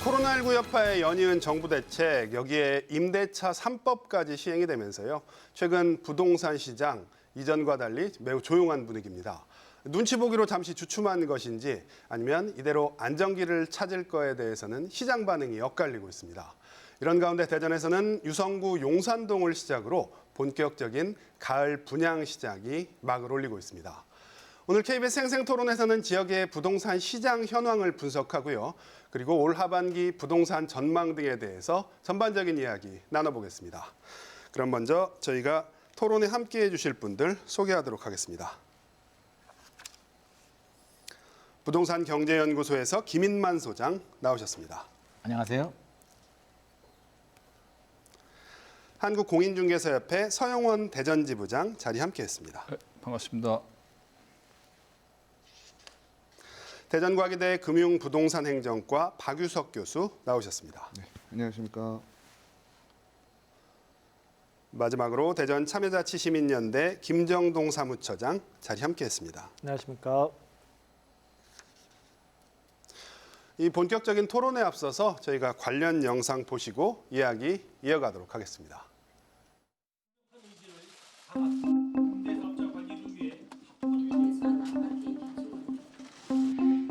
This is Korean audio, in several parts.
코로나19 여파에 연이은 정부 대책, 여기에 임대차 3법까지 시행이 되면서요. 최근 부동산 시장 이전과 달리 매우 조용한 분위기입니다. 눈치 보기로 잠시 주춤한 것인지 아니면 이대로 안정기를 찾을 거에 대해서는 시장 반응이 엇갈리고 있습니다. 이런 가운데 대전에서는 유성구 용산동을 시작으로 본격적인 가을 분양 시작이 막을 올리고 있습니다. 오늘 KBS 생생토론에서는 지역의 부동산 시장 현황을 분석하고요. 그리고 올 하반기 부동산 전망 등에 대해서 전반적인 이야기 나눠보겠습니다. 그럼 먼저 저희가 토론에 함께해 주실 분들 소개하도록 하겠습니다. 부동산 경제연구소에서 김인만 소장 나오셨습니다. 안녕하세요. 한국공인중개사협회 서영원 대전지부장 자리 함께했습니다. 네, 반갑습니다. 대전과기대 금융부동산행정과 박유석 교수 나오셨습니다. 네, 안녕하십니까. 마지막으로 대전 참여자치시민연대 김정동 사무처장 자리 함께했습니다. 안녕하십니까. 이 본격적인 토론에 앞서서 저희가 관련 영상 보시고 이야기 이어가도록 하겠습니다.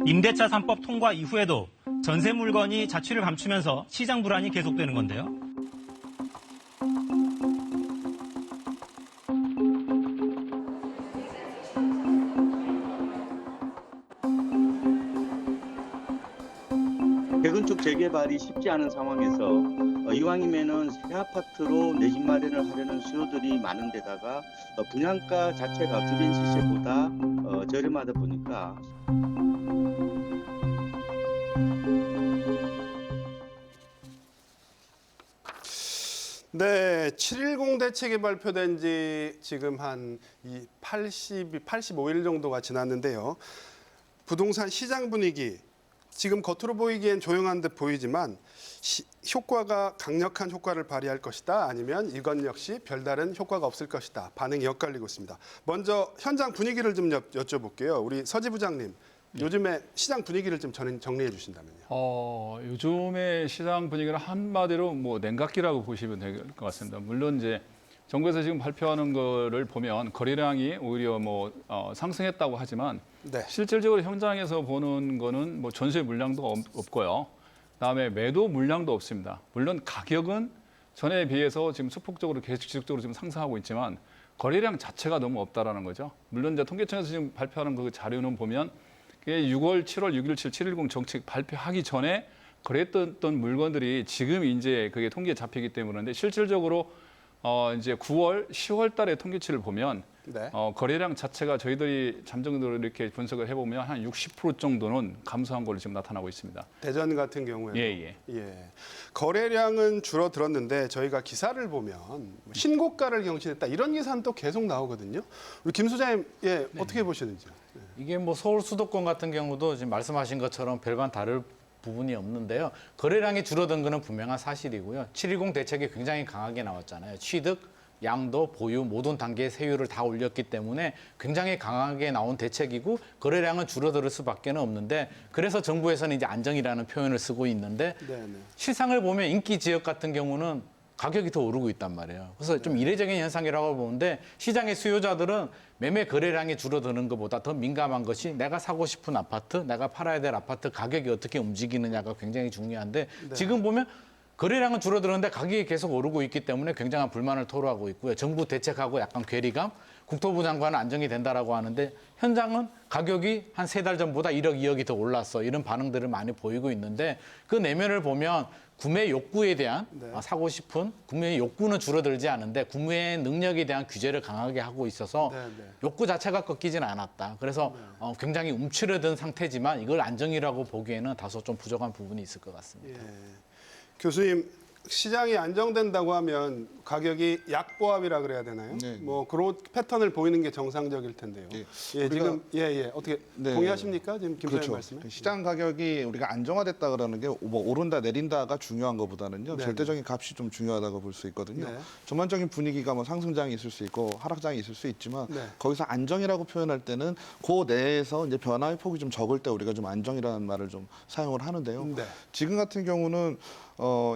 임대차 3법 통과 이후에도 전세 물건이 자취를 감추면서 시장 불안이 계속되는 건데요. 재건축 재개발이 쉽지 않은 상황에서 이왕이면은 새 아파트로 내 집 마련을 하려는 수요들이 많은 데다가 분양가 자체가 주변 시세보다 저렴하다 보니까 네, 7.10 대책이 발표된 지 지금 한 85일 정도가 지났는데요. 부동산 시장 분위기 지금 겉으로 보이기엔 조용한 듯 보이지만 효과가 강력한 효과를 발휘할 것이다. 아니면 이건 역시 별다른 효과가 없을 것이다. 반응이 엇갈리고 있습니다. 먼저 현장 분위기를 좀 여쭤볼게요. 우리 서지 부장님, 요즘에 시장 분위기를 좀 정리해 주신다면요. 요즘의 시장 분위기는 한마디로 뭐 냉각기라고 보시면 될 것 같습니다. 물론 이제 정부에서 지금 발표하는 거를 보면 거래량이 오히려 상승했다고 하지만 네. 실질적으로 현장에서 보는 거는 뭐 전세 물량도 없고요. 그다음에 매도 물량도 없습니다. 물론 가격은 전에 비해서 지금 소폭적으로 계속 지속적으로 지금 상승하고 있지만 거래량 자체가 너무 없다라는 거죠. 물론 이제 통계청에서 지금 발표하는 그 자료는 보면 6월, 7월, 6.17, 7.10 정책 발표하기 전에 거래했던 물건들이 지금 이제 그게 통계에 잡히기 때문인데 실질적으로 이제 9월, 10월 달의 통계치를 보면 네. 거래량 자체가 저희들이 잠정적으로 이렇게 분석을 해보면 한 60% 정도는 감소한 걸로 지금 나타나고 있습니다. 대전 같은 경우에도 예. 거래량은 줄어들었는데 저희가 기사를 보면 신고가를 경신했다 이런 기사는 또 계속 나오거든요. 우리 김 소장님 어떻게 보시는지요? 이게 뭐 서울 수도권 같은 경우도 지금 말씀하신 것처럼 별반 다를 부분이 없는데요. 거래량이 줄어든 것은 분명한 사실이고요. 7.10 대책이 굉장히 강하게 나왔잖아요. 취득, 양도, 보유 모든 단계의 세율을 다 올렸기 때문에 굉장히 강하게 나온 대책이고 거래량은 줄어들 수밖에 없는데 그래서 정부에서는 이제 안정이라는 표현을 쓰고 있는데 실상을 보면 인기 지역 같은 경우는 가격이 더 오르고 있단 말이에요. 그래서 좀 이례적인 현상이라고 보는데 시장의 수요자들은 매매 거래량이 줄어드는 것보다 더 민감한 것이 내가 사고 싶은 아파트, 내가 팔아야 될 아파트 가격이 어떻게 움직이느냐가 굉장히 중요한데 지금 보면 거래량은 줄어들었는데 가격이 계속 오르고 있기 때문에 굉장한 불만을 토로하고 있고요. 정부 대책하고 약간 괴리감, 국토부 장관은 안정이 된다라고 하는데 현장은 가격이 한 3달 전보다 1억, 2억이 더 올랐어. 이런 반응들을 많이 보이고 있는데 그 내면을 보면 구매 욕구에 대한 사고 싶은 구매 욕구는 줄어들지 않은데 구매 능력에 대한 규제를 강하게 하고 있어서 욕구 자체가 꺾이지는 않았다. 그래서 굉장히 움츠러든 상태지만 이걸 안정이라고 보기에는 다소 좀 부족한 부분이 있을 것 같습니다. 교수님, 시장이 안정된다고 하면 가격이 약보합이라 그래야 되나요? 네. 뭐 그런 패턴을 보이는 게 정상적일 텐데요. 예. 예, 지금 어떻게 네. 동의하십니까? 지금 김 그렇죠. 소장님 말씀에? 시장 가격이 우리가 안정화됐다 그러는 게 뭐 오른다 내린다가 중요한 것보다는요. 네. 절대적인 값이 좀 중요하다고 볼 수 있거든요. 네. 전반적인 분위기가 뭐 상승장이 있을 수 있고 하락장이 있을 수 있지만 네. 거기서 안정이라고 표현할 때는 그 내에서 이제 변화의 폭이 좀 적을 때 우리가 좀 안정이라는 말을 좀 사용을 하는데요. 네. 지금 같은 경우는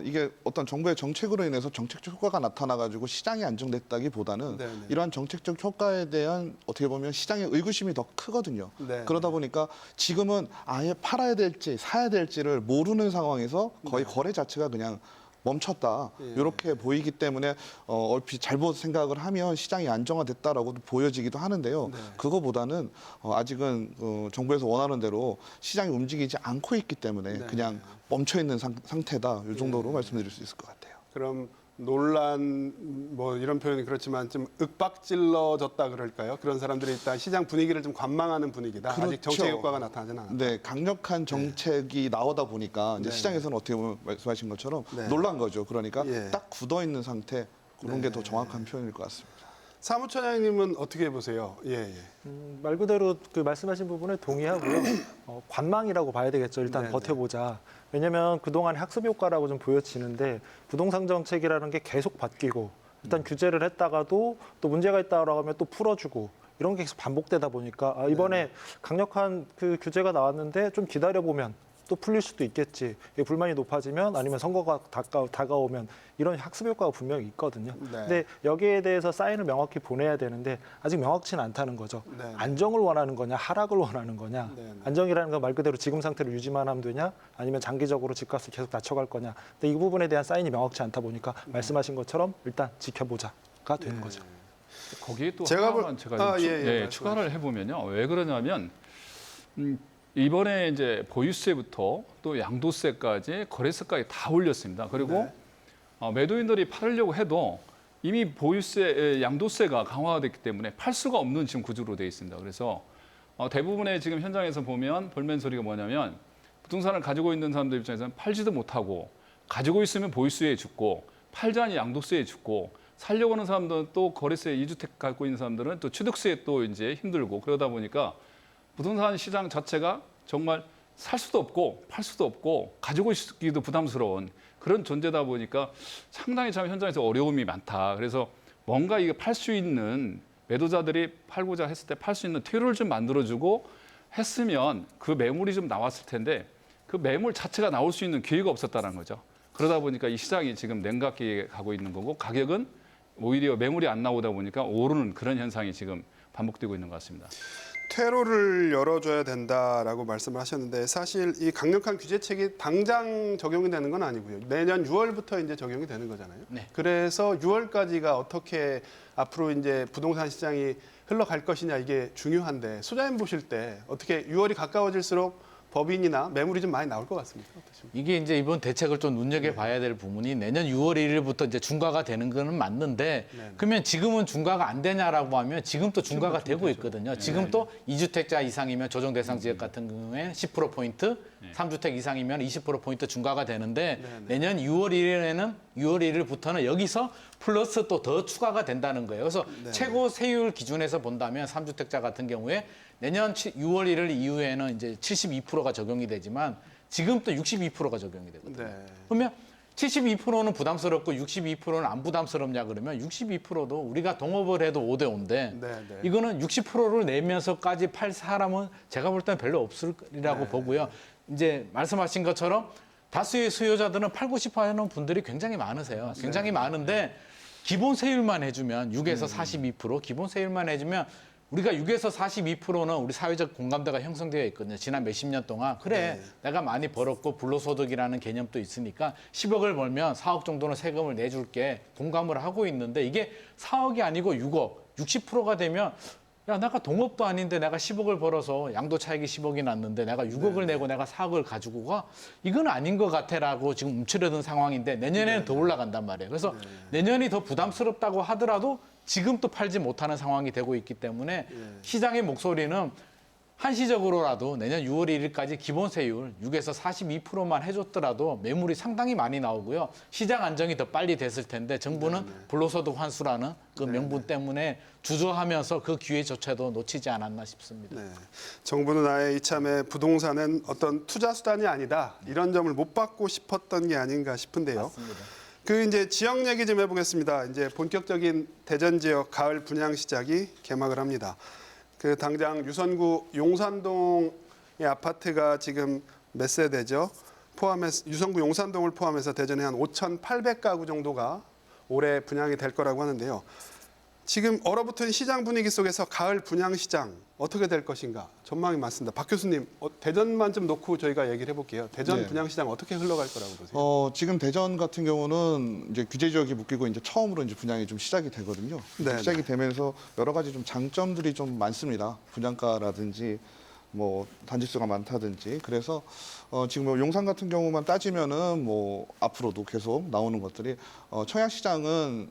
이게 어떤 정부의 정책으로 인해서 정책적 효과가 나타나가지고 시장이 안정됐다기보다는 네, 네. 이러한 정책적 효과에 대한 어떻게 보면 시장의 의구심이 더 크거든요. 네, 그러다 보니까 지금은 아예 팔아야 될지 사야 될지를 모르는 상황에서 거의 거래 자체가 그냥 멈췄다. 예. 이렇게 보이기 때문에 얼핏 잘못 생각을 하면 시장이 안정화됐다라고 보여지기도 하는데요. 네. 그거보다는 아직은 정부에서 원하는 대로 시장이 움직이지 않고 있기 때문에 네. 그냥 멈춰 있는 상태다. 이 정도로 말씀드릴 수 있을 것 같아요. 그럼 논란 뭐 이런 표현이 그렇지만 좀 윽박질러졌다 그럴까요? 그런 사람들이 일단 시장 분위기를 좀 관망하는 분위기다. 아직 그렇죠. 정책 효과가 나타나지는 않았다. 네, 강력한 정책이 나오다 보니까 이제 네. 시장에서는 어떻게 보면 말씀하신 것처럼 네. 놀란 거죠. 그러니까 예. 딱 굳어 있는 상태 그런 네. 게 더 정확한 표현일 것 같습니다. 사무처장님은 어떻게 보세요? 예. 말 그대로 그 말씀하신 부분에 동의하고요. 관망이라고 봐야 되겠죠. 일단 네네. 버텨보자. 왜냐하면 그동안 학습 효과라고 좀 보여지는데 부동산 정책이라는 게 계속 바뀌고 일단 규제를 했다가도 또 문제가 있다고 하면 또 풀어주고 이런 게 계속 반복되다 보니까 이번에 강력한 그 규제가 나왔는데 좀 기다려보면 또 풀릴 수도 있겠지. 이게 불만이 높아지면 아니면 선거가 다가오면 이런 학습 효과가 분명히 있거든요. 네. 근데 여기에 대해서 사인을 명확히 보내야 되는데 아직 명확치는 않다는 거죠. 네. 안정을 원하는 거냐, 하락을 원하는 거냐. 네, 네. 안정이라는 건 말 그대로 지금 상태로 유지만 하면 되냐, 아니면 장기적으로 집값을 계속 낮춰갈 거냐. 근데 이 부분에 대한 사인이 명확치 않다 보니까 말씀하신 것처럼 일단 지켜보자가 되는 거죠. 거기에 또 제가 하나만 볼- 제가 아, 좀 예, 말씀하세요. 추가를 해보면요. 왜 그러냐면 이번에 이제 보유세부터 또 양도세까지 거래세까지 다 올렸습니다. 그리고 네. 매도인들이 팔으려고 해도 이미 보유세, 양도세가 강화됐기 때문에 팔 수가 없는 지금 구조로 되어 있습니다. 그래서 대부분의 지금 현장에서 보면 볼멘 소리가 뭐냐면 부동산을 가지고 있는 사람들 입장에서는 팔지도 못하고 가지고 있으면 보유세에 죽고 팔자니 양도세에 죽고 살려고 하는 사람들은 또 거래세 2주택 갖고 있는 사람들은 또 취득세에 또 이제 힘들고 그러다 보니까 부동산 시장 자체가 정말 살 수도 없고 팔 수도 없고 가지고 있기도 부담스러운 그런 존재다 보니까 상당히 참 현장에서 어려움이 많다. 그래서 뭔가 이게 팔 수 있는 매도자들이 팔고자 했을 때 팔 수 있는 퇴로를 좀 만들어주고 했으면 그 매물이 좀 나왔을 텐데 그 매물 자체가 나올 수 있는 기회가 없었다는 거죠. 그러다 보니까 이 시장이 지금 냉각기에 가고 있는 거고 가격은 오히려 매물이 안 나오다 보니까 오르는 그런 현상이 지금 반복되고 있는 것 같습니다. 퇴로를 열어줘야 된다라고 말씀을 하셨는데 사실 이 강력한 규제책이 당장 적용이 되는 건 아니고요. 내년 6월부터 이제 적용이 되는 거잖아요. 네. 그래서 6월까지가 어떻게 앞으로 이제 부동산 시장이 흘러갈 것이냐 이게 중요한데 소장님 보실 때 어떻게 6월이 가까워질수록 법인이나 매물이 좀 많이 나올 것 같습니까? 어떠십니까? 이게 이제 이번 대책을 좀 눈여겨봐야 될 부분이 내년 6월 1일부터 이제 중과가 되는 거는 맞는데 네네. 그러면 지금은 중과가 안 되냐라고 하면 지금 또 중과가 되고 있거든요. 지금 또 2주택자 이상이면 조정 대상 지역 같은 경우에 10%포인트, 3주택 이상이면 20%포인트 중과가 되는데 내년 6월 1일에는 6월 1일부터는 여기서 플러스 또 더 추가가 된다는 거예요. 그래서 최고 세율 기준에서 본다면 3주택자 같은 경우에 내년 6월 1일 이후에는 이제 72%가 적용이 되지만 지금 또 62%가 적용이 되거든요. 네. 그러면 72%는 부담스럽고 62%는 안 부담스럽냐 그러면 62%도 우리가 동업을 해도 5대 5인데 네. 이거는 60%를 내면서까지 팔 사람은 제가 볼 때는 별로 없으리라고 보고요. 이제 말씀하신 것처럼 다수의 수요자들은 팔고 싶어 하는 분들이 굉장히 많으세요. 굉장히 많은데 기본 세율만 해주면 6에서 42% 기본 세율만 해주면 우리가 6에서 42%는 우리 사회적 공감대가 형성되어 있거든요. 지난 몇십 년 동안. 그래, 내가 많이 벌었고 불로소득이라는 개념도 있으니까 10억을 벌면 4억 정도는 세금을 내줄게 공감을 하고 있는데 이게 4억이 아니고 6억, 60%가 되면 야, 내가 동업도 아닌데 내가 10억을 벌어서 양도 차익이 10억이 났는데 내가 6억을 내고 내가 4억을 가지고 가? 이건 아닌 것 같아라고 지금 움츠려든 상황인데 내년에는 더 올라간단 말이에요. 그래서 내년이 더 부담스럽다고 하더라도 지금 또 팔지 못하는 상황이 되고 있기 때문에 시장의 목소리는 한시적으로라도 내년 6월 1일까지 기본세율 6에서 42%만 해줬더라도 매물이 상당히 많이 나오고요. 시장 안정이 더 빨리 됐을 텐데 정부는 불로소득 환수라는 그 명분 때문에 주저하면서 그 기회조차도 놓치지 않았나 싶습니다. 네. 정부는 아예 이참에 부동산은 어떤 투자 수단이 아니다. 이런 점을 못 받고 싶었던 게 아닌가 싶은데요. 맞습니다. 그 이제 지역 얘기 좀 해보겠습니다. 이제 본격적인 대전 지역 가을 분양 시작이 개막을 합니다. 그 당장 유선구 용산동의 아파트가 지금 몇 세대죠? 포함해서 유선구 용산동을 포함해서 대전에 한 5,800가구 정도가 올해 분양이 될 거라고 하는데요. 지금 얼어붙은 시장 분위기 속에서 가을 분양 시장 어떻게 될 것인가 전망이 많습니다. 박 교수님, 대전만 좀 놓고 저희가 얘기를 해볼게요. 대전 네. 분양 시장 어떻게 흘러갈 거라고 보세요? 지금 대전 같은 경우는 이제 규제 지역이 묶이고 이제 처음으로 이제 분양이 좀 시작이 되거든요. 네, 시작이 되면서 여러 가지 좀 장점들이 좀 많습니다. 분양가라든지 뭐 단지수가 많다든지 그래서 지금 뭐 용산 같은 경우만 따지면은 뭐 앞으로도 계속 나오는 것들이 청약 시장은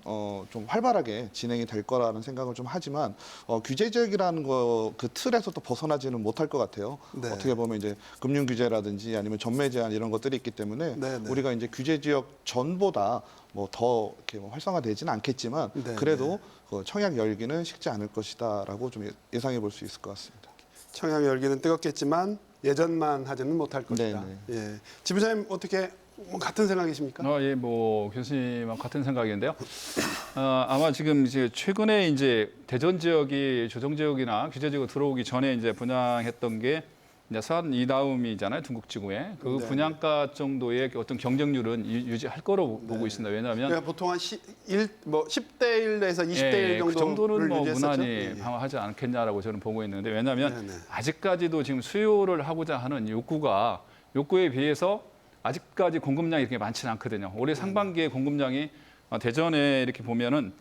좀 활발하게 진행이 될 거라는 생각을 좀 하지만 규제 지역이라는 거 그 틀에서 또 벗어나지는 못할 것 같아요. 네. 어떻게 보면 이제 금융 규제라든지 아니면 전매 제한 이런 것들이 있기 때문에 네, 네. 우리가 이제 규제 지역 전보다 뭐 더 이렇게 뭐 활성화되지는 않겠지만 네, 그래도 그 청약 열기는 식지 않을 것이다라고 좀 예상해 볼 수 있을 것 같습니다. 청약 열기는 뜨겁겠지만 예전만 하지는 못할 것이다. 예. 지부장님 어떻게 뭐 같은 생각이십니까? 예, 뭐 교수님과 같은 생각인데요. 아마 지금 이제 최근에 이제 대전 지역이 조정 지역이나 규제 지역 들어오기 전에 이제 분양했던 게 이제 산 이다움이잖아요, 중국지구에. 그 네, 분양가 정도의 어떤 경쟁률은 유지할 거로 보고 있습니다. 왜냐하면 그러니까 보통 한 10대 1에서 20대 1 그 정도는 뭐 유지했었죠? 무난히 예, 예. 방어하지 않겠냐라고 저는 보고 있는데 왜냐하면 네, 네. 아직까지도 지금 수요를 하고자 하는 욕구에 비해서 아직까지 공급량이 이렇게 많지는 않거든요. 올해 상반기에 공급량이 대전에 이렇게 보면은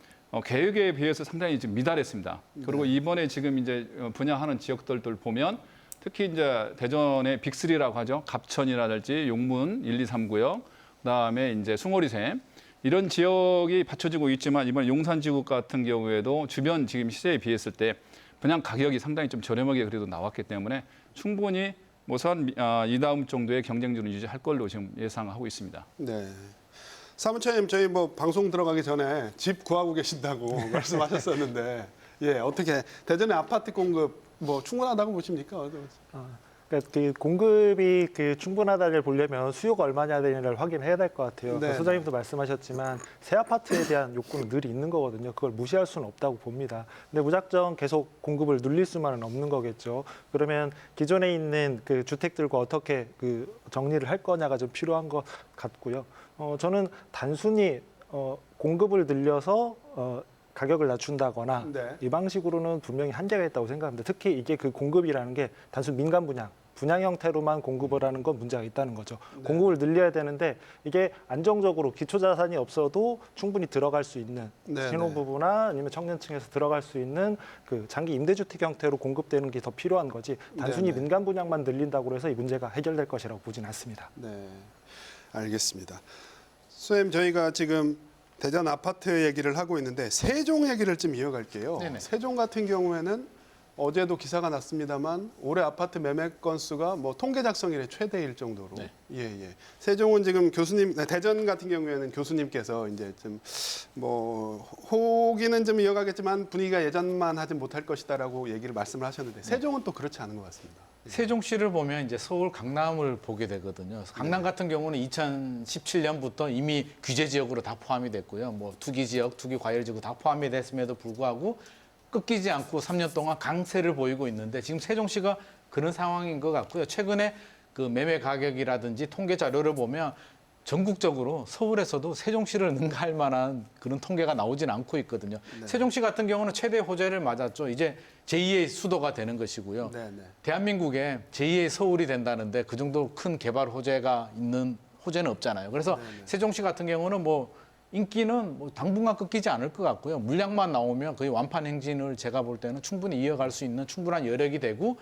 계획에 비해서 상당히 지금 미달했습니다. 그리고 이번에 지금 이제 분양하는 지역들을 보면 특히 이제 대전의 빅3라고 하죠. 갑천이라든지 용문 1, 2, 3구역, 그다음에 이제 숭어리샘 이런 지역이 받쳐지고 있지만 이번 용산지구 같은 경우에도 주변 지금 시세에 비했을 때 분양 가격이 상당히 좀 저렴하게 그래도 나왔기 때문에 충분히 산 이다음 정도의 경쟁률을 유지할 걸로 지금 예상하고 있습니다. 네. 사무처님 저희 뭐 방송 들어가기 전에 집 구하고 계신다고 말씀하셨었는데 예 어떻게 대전의 아파트 공급 뭐 충분하다고 보십니까? 그러니까 그 공급이 그 충분하다를 보려면 수요가 얼마냐를 확인해야 될 것 같아요. 네, 소장님도 말씀하셨지만 새 아파트에 대한 욕구는 늘 있는 거거든요. 그걸 무시할 수는 없다고 봅니다. 근데 무작정 계속 공급을 눌릴 수만은 없는 거겠죠. 그러면 기존에 있는 그 주택들과 어떻게 그 정리를 할 거냐가 좀 필요한 것 같고요. 저는 단순히 공급을 늘려서 가격을 낮춘다거나 네. 이 방식으로는 분명히 한계가 있다고 생각합니다. 특히 이게 그 공급이라는 게 단순 민간 분양 형태로만 공급을 하는 건 문제가 있다는 거죠. 네. 공급을 늘려야 되는데 이게 안정적으로 기초자산이 없어도 충분히 들어갈 수 있는 네, 신혼부부나 아니면 청년층에서 들어갈 수 있는 그 장기 임대주택 형태로 공급되는 게 더 필요한 거지 단순히 네, 네. 민간 분양만 늘린다고 해서 이 문제가 해결될 것이라고 보진 않습니다. 네, 알겠습니다. 선생님 저희가 지금 대전 아파트 얘기를 하고 있는데 세종 얘기를 좀 이어갈게요. 네네. 세종 같은 경우에는 어제도 기사가 났습니다만 올해 아파트 매매 건수가 뭐 통계 작성 이래 최대일 정도로. 네. 예. 세종은 지금 교수님 대전 같은 경우에는 교수님께서 이제 좀 뭐 호기는 좀 이어가겠지만 분위기가 예전만 하지 못할 것이다라고 얘기를 말씀을 하셨는데 세종은 또 그렇지 않은 것 같습니다. 세종시를 보면 이제 서울 강남을 보게 되거든요. 강남 같은 경우는 2017년부터 이미 규제 지역으로 다 포함이 됐고요. 뭐 투기 지역, 투기 과열 지구 다 포함이 됐음에도 불구하고 꺾이지 않고 3년 동안 강세를 보이고 있는데 지금 세종시가 그런 상황인 것 같고요. 최근에 그 매매 가격이라든지 통계 자료를 보면 전국적으로 서울에서도 세종시를 능가할 만한 그런 통계가 나오진 않고 있거든요. 세종시 같은 경우는 최대 호재를 맞았죠. 이제 제2의 수도가 되는 것이고요. 네. 대한민국에 제2의 서울이 된다는데 그 정도 큰 개발 호재가 있는 호재는 없잖아요. 그래서 세종시 같은 경우는 뭐 인기는 뭐 당분간 꺾이지 않을 것 같고요. 물량만 나오면 거의 완판 행진을 제가 볼 때는 충분히 이어갈 수 있는 충분한 여력이 되고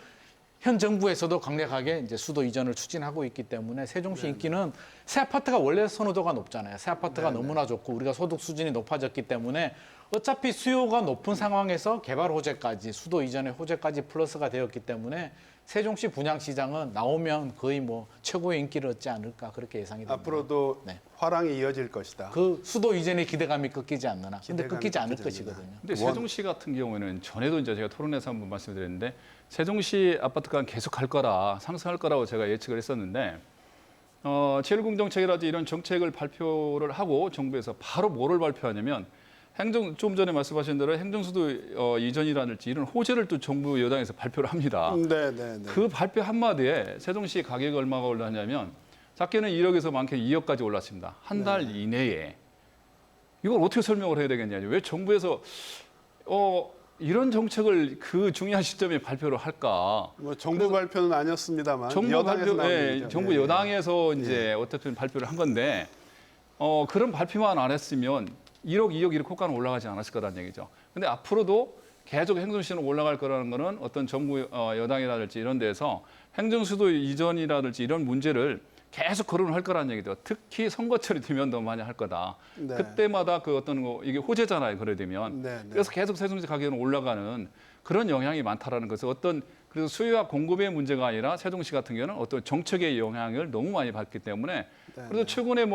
현 정부에서도 강력하게 이제 수도 이전을 추진하고 있기 때문에 세종시 인기는 새 아파트가 원래 선호도가 높잖아요. 새 아파트가 너무나 좋고 우리가 소득 수준이 높아졌기 때문에 어차피 수요가 높은 상황에서 개발 호재까지 수도 이전의 호재까지 플러스가 되었기 때문에 세종시 분양시장은 나오면 거의 뭐 최고의 인기를 얻지 않을까 그렇게 예상이 됩니다. 앞으로도 네. 화랑이 이어질 것이다. 그 수도 이전의 기대감이 꺾이지 않느나. 근데 기대감이 꺾이지 않을 꺾이지 않는다. 것이거든요. 근데 세종시 같은 경우에는 전에도 이제 제가 토론에서 한번 말씀드렸는데 세종시 아파트가 계속 갈 거라 상승할 거라고 제가 예측을 했었는데 제1공 정책이라든지 이런 정책을 발표를 하고 정부에서 바로 뭐를 발표하냐면 좀 전에 말씀하신 대로 행정수도 이전이라든지 이런 호재를 또 정부 여당에서 발표를 합니다. 네. 그 발표 한마디에 세종시 가격이 얼마가 올랐냐면 작게는 1억에서 많게는 2억까지 올랐습니다. 한 달 이내에. 이걸 어떻게 설명을 해야 되겠냐요. 왜 정부에서 이런 정책을 그 중요한 시점에 발표를 할까? 뭐 정부 발표는 아니었습니다만 정부 여당에서 발표, 나온 예, 얘기죠. 정부 예. 여당에서 이제 어쨌든 발표를 한 건데 그런 발표만 안 했으면 1억, 2억 이렇게 호가는 올라가지 않았을 거라는 얘기죠. 근데 앞으로도 계속 행정수도는 올라갈 거라는 거는 어떤 정부 여당이라든지 이런 데서 행정수도 이전이라든지 이런 문제를 계속 거론을 할 거라는 얘기죠. 특히 선거철이 되면 더 많이 할 거다. 네. 그때마다 그 어떤 이게 호재잖아요. 그래 되면. 네. 그래서 계속 세종시 가격은 올라가는 그런 영향이 많다라는 것은 그래서 수요와 공급의 문제가 아니라 세종시 같은 경우는 어떤 정책의 영향을 너무 많이 받기 때문에 그래서 최근에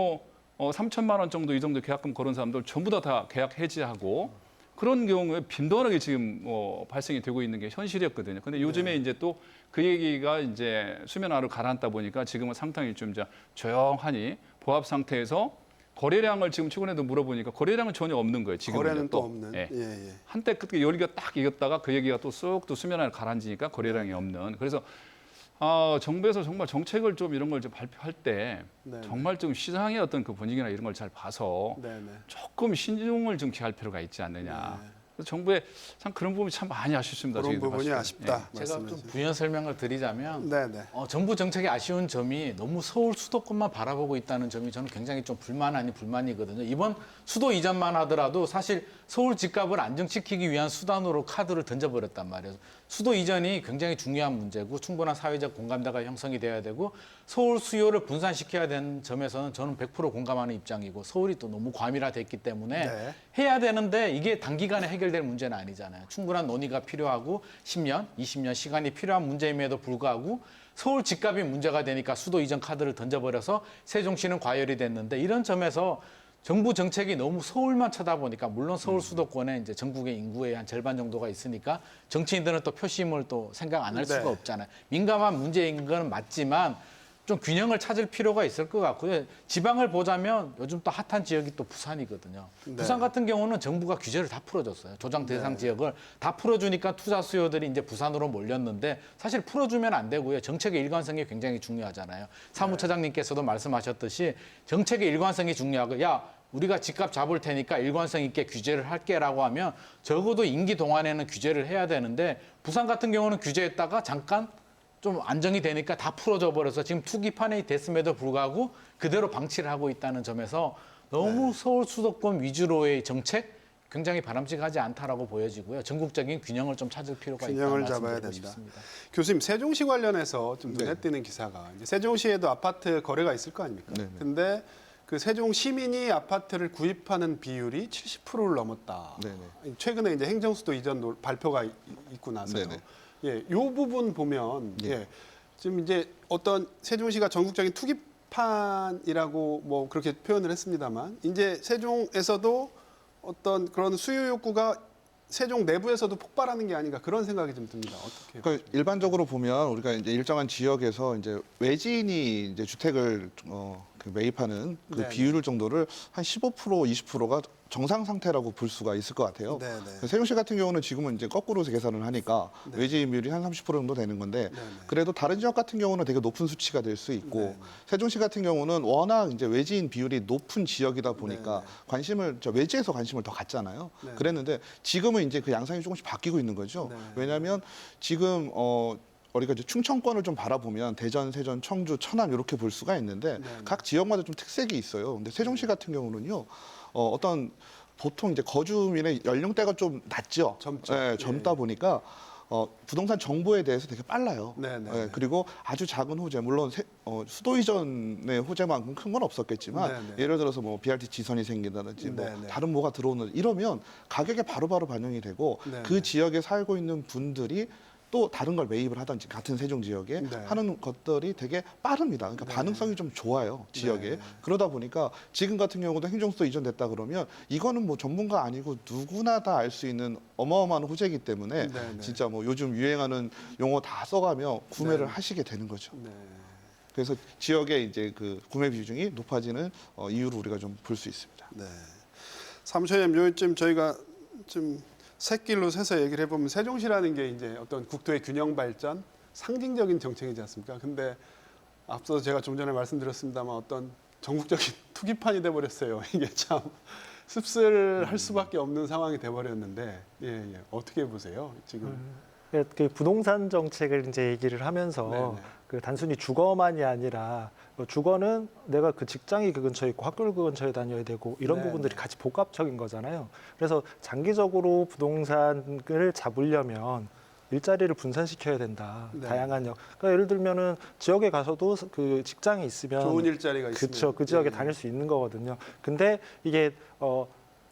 3천만 원 정도 이 정도 계약금 걸은 사람들 전부 다 계약 해지하고 그런 경우에 빈번하게 지금 발생이 되고 있는 게 현실이었거든요. 근데 요즘에 이제 또 그 얘기가 이제 수면 아래로 가라앉다 보니까 지금은 상당히 좀 이제 조용하니 보합 상태에서 거래량을 지금 최근에도 물어보니까 거래량은 전혀 없는 거예요. 지금 거래는 또 없는. 예. 예. 한때 그때 열기가 딱 이겼다가 그 얘기가 또 쑥 또 수면 아래 가라앉으니까 거래량이 없는. 그래서 정부에서 정말 정책을 좀 이런 걸 좀 발표할 때 네. 정말 좀 시장의 어떤 그 분위기나 이런 걸 잘 봐서 네. 조금 신중을 좀 기할 필요가 있지 않느냐. 그래서 정부의 참 그런 부분이 참 많이 아쉽습니다. 그런 저희도 부분이 사실은. 아쉽다. 제가 좀 말씀하시죠. 부연 설명을 드리자면 네네. 정부 정책의 아쉬운 점이 너무 서울 수도권만 바라보고 있다는 점이 저는 굉장히 좀 불만 아닌 불만이거든요. 이번 수도 이전만 하더라도 사실 서울 집값을 안정시키기 위한 수단으로 카드를 던져버렸단 말이에요. 수도 이전이 굉장히 중요한 문제고 충분한 사회적 공감대가 형성이 돼야 되고 서울 수요를 분산시켜야 되는 점에서는 저는 100% 공감하는 입장이고 서울이 또 너무 과밀화됐기 때문에 네. 해야 되는데 이게 단기간에 해결될 문제는 아니잖아요. 충분한 논의가 필요하고 10년, 20년 시간이 필요한 문제임에도 불구하고 서울 집값이 문제가 되니까 수도 이전 카드를 던져버려서 세종시는 과열이 됐는데 이런 점에서 정부 정책이 너무 서울만 쳐다보니까 물론 서울 수도권에 이제 전국의 인구의 한 절반 정도가 있으니까 정치인들은 또 표심을 또 생각 안 할 네. 수가 없잖아요. 민감한 문제인 건 맞지만 좀 균형을 찾을 필요가 있을 것 같고요. 지방을 보자면 요즘 또 핫한 지역이 또 부산이거든요. 네. 부산 같은 경우는 정부가 규제를 다 풀어줬어요. 조정 대상 지역을 다 풀어주니까 투자 수요들이 이제 부산으로 몰렸는데 사실 풀어주면 안 되고요. 정책의 일관성이 굉장히 중요하잖아요. 사무처장님께서도 말씀하셨듯이 정책의 일관성이 중요하고 우리가 집값 잡을 테니까 일관성 있게 규제를 할게라고 하면 적어도 임기 동안에는 규제를 해야 되는데 부산 같은 경우는 규제했다가 잠깐 좀 안정이 되니까 다 풀어져 버려서 지금 투기판이 됐음에도 불구하고 그대로 방치를 하고 있다는 점에서 너무 서울 수도권 위주로의 정책 굉장히 바람직하지 않다라고 보여지고요. 전국적인 균형을 좀 찾을 필요가 있다 균형을 잡아야 말씀드리고 된다. 싶습니다. 교수님, 세종시 관련해서 좀 눈에 띄는 기사가 이제 세종시에도 아파트 거래가 있을 거 아닙니까? 네네. 근데 그 세종 시민이 아파트를 구입하는 비율이 70%를 넘었다. 네네. 최근에 이제 행정수도 이전 발표가 있고 나서요. 네네. 예, 요 부분 보면 예. 예, 지금 이제 어떤 세종시가 전국적인 투기판이라고 뭐 그렇게 표현을 했습니다만 이제 세종에서도 어떤 그런 수요 욕구가 세종 내부에서도 폭발하는 게 아닌가 그런 생각이 좀 듭니다. 어떻게? 그러니까 일반적으로 보면 우리가 이제 일정한 지역에서 이제 외지인이 이제 주택을 그 매입하는 그 네네. 비율 정도를 한 15% 20%가 정상 상태라고 볼 수가 있을 것 같아요. 네네. 세종시 같은 경우는 지금은 이제 거꾸로 계산을 하니까 네. 외지인 비율이 한 30% 정도 되는 건데 네네. 그래도 다른 지역 같은 경우는 되게 높은 수치가 될 수 있고 네네. 세종시 같은 경우는 워낙 이제 외지인 비율이 높은 지역이다 보니까 네네. 외지에서 관심을 더 갖잖아요. 네네. 그랬는데 지금은 이제 그 양상이 조금씩 바뀌고 있는 거죠. 네네. 왜냐하면 지금 우리가 이제 충청권을 좀 바라보면 대전, 세전, 청주, 천안 이렇게 볼 수가 있는데 네네. 각 지역마다 좀 특색이 있어요. 근데 세종시 같은 경우는요, 어떤 보통 이제 거주민의 연령대가 좀 낮죠. 젊죠. 예, 젊다 예. 보니까 부동산 정보에 대해서 되게 빨라요. 네네. 예, 그리고 아주 작은 호재, 물론 수도 이전의 호재만큼 큰 건 없었겠지만 네네. 예를 들어서 뭐 BRT 지선이 생긴다든지 뭐 네네. 다른 뭐가 들어오는 이러면 가격에 바로바로 반영이 되고 네네. 그 지역에 살고 있는 분들이 또 다른 걸 매입을 하든지 같은 세종 지역에 네. 하는 것들이 되게 빠릅니다. 그러니까 반응성이 좀 좋아요, 지역에. 네. 그러다 보니까 지금 같은 경우도 행정수도 이전됐다 그러면 이거는 뭐 전문가 아니고 누구나 다 알 수 있는 어마어마한 호재이기 때문에 네, 네. 진짜 뭐 요즘 유행하는 용어 다 써가며 구매를 네. 하시게 되는 거죠. 네. 그래서 지역의 이제 그 구매 비중이 높아지는 이유를 우리가 좀 볼 수 있습니다. 네. 사무처님 요즘 저희가 좀 새길로 새서 얘기를 해보면 세종시라는 게 이제 어떤 국토의 균형 발전 상징적인 정책이지 않습니까? 근데 앞서 제가 좀 전에 말씀드렸습니다만 어떤 전국적인 투기판이 돼버렸어요. 이게 참 씁쓸할 수밖에 없는 상황이 돼버렸는데 예. 어떻게 보세요 지금? 그 부동산 정책을 이제 얘기를 하면서 네네. 그 단순히 주거만이 아니라 주거는 내가 그 직장이 그 근처에 있고 학교를 그 근처에 다녀야 되고 이런 네네. 부분들이 같이 복합적인 거잖아요. 그래서 장기적으로 부동산을 잡으려면 일자리를 분산시켜야 된다. 네. 다양한 그러니까 예를 들면은 지역에 가서도 그 직장이 있으면 좋은 일자리가 있으면 그렇죠. 그 지역에 예. 다닐 수 있는 거거든요. 근데 이게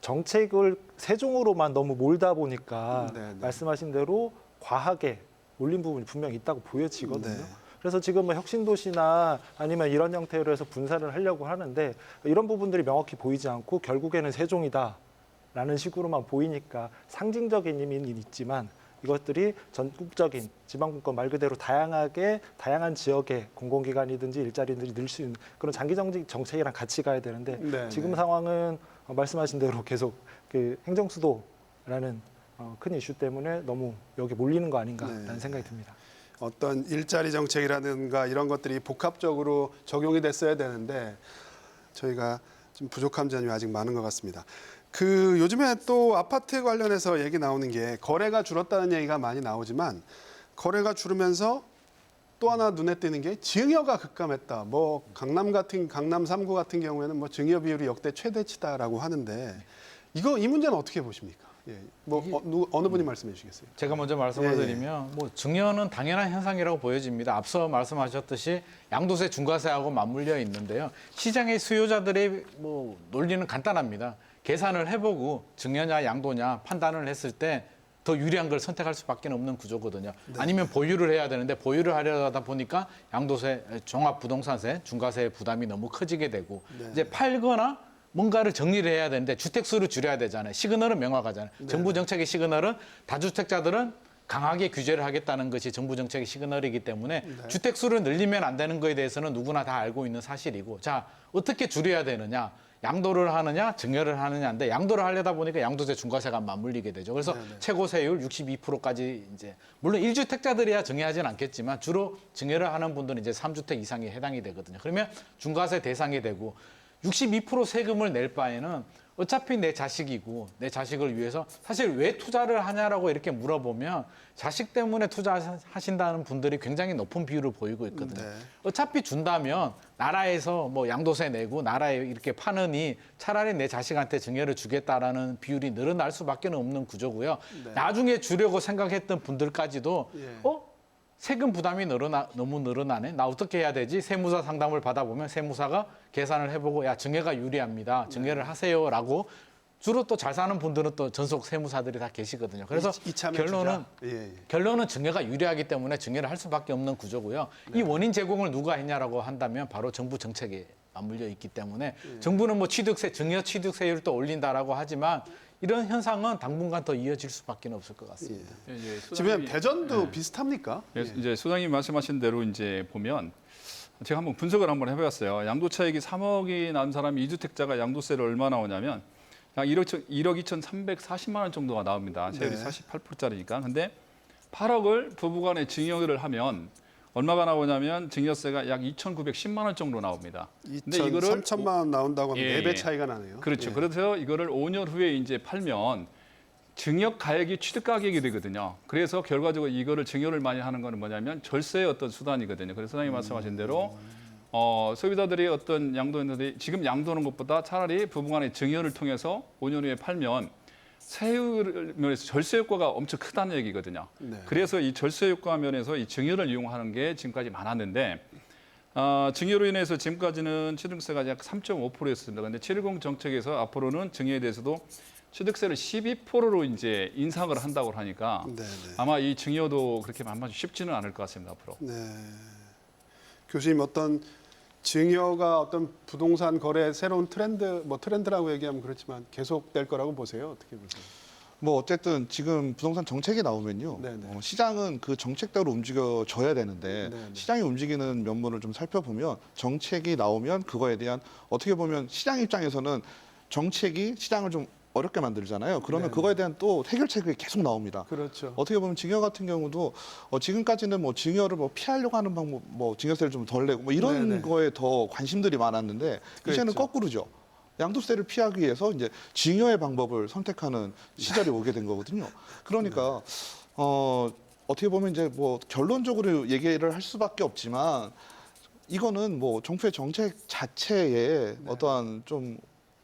정책을 세종으로만 너무 몰다 보니까 네, 네. 말씀하신 대로 과하게 올린 부분이 분명히 있다고 보여지거든요. 네. 그래서 지금 뭐 혁신도시나 아니면 이런 형태로 해서 분산을 하려고 하는데 이런 부분들이 명확히 보이지 않고 결국에는 세종이다라는 식으로만 보이니까 상징적인 의미는 있지만 이것들이 전국적인 지방분권 말 그대로 다양한 지역의 공공기관이든지 일자리들이 늘 수 있는 그런 장기적 정책이랑 같이 가야 되는데 네, 지금 네. 상황은 말씀하신 대로 계속 그 행정수도라는 큰 이슈 때문에 너무 여기 몰리는 거 아닌가라는 네. 생각이 듭니다. 어떤 일자리 정책이라든가 이런 것들이 복합적으로 적용이 됐어야 되는데 저희가 좀 부족한 점이 아직 많은 것 같습니다. 그 요즘에 또 아파트 관련해서 얘기 나오는 게 거래가 줄었다는 얘기가 많이 나오지만 거래가 줄으면서 또 하나 눈에 띄는 게 증여가 급감했다. 뭐 강남 3구 같은 경우에는 뭐 증여 비율이 역대 최대치다라고 하는데 이 문제는 어떻게 보십니까? 예. 뭐 어느 분이 말씀해 주시겠어요? 제가 먼저 말씀을 드리면 뭐 증여는 당연한 현상이라고 보여집니다. 앞서 말씀하셨듯이 양도세, 중과세하고 맞물려 있는데요. 시장의 수요자들의 뭐 논리는 간단합니다. 계산을 해보고 증여냐 양도냐 판단을 했을 때 더 유리한 걸 선택할 수밖에 없는 구조거든요. 아니면 보유를 해야 되는데 보유를 하려다 보니까 양도세, 종합부동산세, 중과세 부담이 너무 커지게 되고 이제 팔거나 뭔가를 정리를 해야 되는데 주택수를 줄여야 되잖아요. 시그널은 명확하잖아요. 정부 정책의 시그널은 다주택자들은 강하게 규제를 하겠다는 것이 정부 정책의 시그널이기 때문에 주택수를 늘리면 안 되는 거에 대해서는 누구나 다 알고 있는 사실이고 자 어떻게 줄여야 되느냐. 양도를 하느냐 증여를 하느냐인데 양도를 하려다 보니까 양도세 중과세가 맞물리게 되죠. 그래서 최고 세율 62%까지 이제 물론 1주택자들이야 증여하지는 않겠지만 주로 증여를 하는 분들은 이제 3주택 이상에 해당이 되거든요. 그러면 중과세 대상이 되고 62% 세금을 낼 바에는 어차피 내 자식이고 내 자식을 위해서 사실 왜 투자를 하냐라고 이렇게 물어보면 자식 때문에 투자하신다는 분들이 굉장히 높은 비율을 보이고 있거든요. 네. 어차피 준다면 나라에서 뭐 양도세 내고 나라에 이렇게 파느니 차라리 내 자식한테 증여를 주겠다라는 비율이 늘어날 수밖에 없는 구조고요. 나중에 주려고 생각했던 분들까지도 세금 부담이 너무 늘어나네. 나 어떻게 해야 되지? 세무사 상담을 받아보면 세무사가 계산을 해보고 야 증여가 유리합니다. 증여를 하세요라고 주로 또 잘 사는 분들은 또 전속 세무사들이 다 계시거든요. 그래서 이참에 결론은 주자. 예. 결론은 증여가 유리하기 때문에 증여를 할 수밖에 없는 구조고요. 이 원인 제공을 누가 했냐라고 한다면 바로 정부 정책에 맞물려 있기 때문에 정부는 뭐 취득세, 증여 취득세율을 또 올린다라고 하지만 이런 현상은 당분간 더 이어질 수밖에 없을 것 같습니다. 지금 대전도 비슷합니까? 이제 소장님 말씀하신 대로 이제 보면 제가 한번 분석을 한번 해봤어요. 양도 차익이 3억이 난 사람이 2주택자가 양도세를 얼마 나오냐면 약 1억 2,340만 원 정도가 나옵니다. 세율이 네. 48%짜리니까. 근데 8억을 부부간에 증여를 하면 얼마가 나오냐면 증여세가 약 2,910만 원 정도 나옵니다. 3천만 원 나온다고 하면 예, 4배 차이가 나네요. 그렇죠. 예. 그래서 이거를 5년 후에 이제 팔면 증여 가액이 취득 가격이 되거든요. 그래서 결과적으로 이거를 증여를 많이 하는 거는 뭐냐면 절세의 어떤 수단이거든요. 그래서 소장님 말씀하신 대로 소비자들이 어떤 양도인들이 지금 양도하는 것보다 차라리 부부간의 증여를 통해서 5년 후에 팔면 세율 면에서 절세 효과가 엄청 크다는 얘기거든요. 네. 그래서 이 절세 효과 면에서 이 증여를 이용하는 게 지금까지 많았는데 증여로 인해서 지금까지는 취득세가 약 3.5%였습니다. 그런데 710 정책에서 앞으로는 증여에 대해서도 취득세를 12%로 이제 인상을 한다고 하니까 네, 네. 아마 이 증여도 그렇게 만만치 쉽지는 않을 것 같습니다 앞으로. 네. 교수님 어떤 증여가 어떤 부동산 거래 새로운 트렌드 뭐 트렌드라고 얘기하면 그렇지만 계속될 거라고 보세요. 어떻게 보세요? 뭐 어쨌든 지금 부동산 정책이 나오면요. 네네. 시장은 그 정책대로 움직여져야 되는데 네네. 시장이 움직이는 면모를 좀 살펴보면 정책이 나오면 그거에 대한 어떻게 보면 시장 입장에서는 정책이 시장을 좀 어렵게 만들잖아요. 그러면 네네. 그거에 대한 또 해결책이 계속 나옵니다. 그렇죠. 어떻게 보면 증여 같은 경우도 지금까지는 뭐 증여를 뭐 피하려고 하는 방법, 뭐 증여세를 좀 덜 내고 뭐 이런 네네. 거에 더 관심들이 많았는데 이제는 그랬죠. 거꾸로죠. 양도세를 피하기 위해서 이제 증여의 방법을 선택하는 시절이 오게 된 거거든요. 그러니까 어떻게 보면 이제 뭐 결론적으로 얘기를 할 수밖에 없지만 이거는 뭐 정부의 정책 자체에 어떠한 좀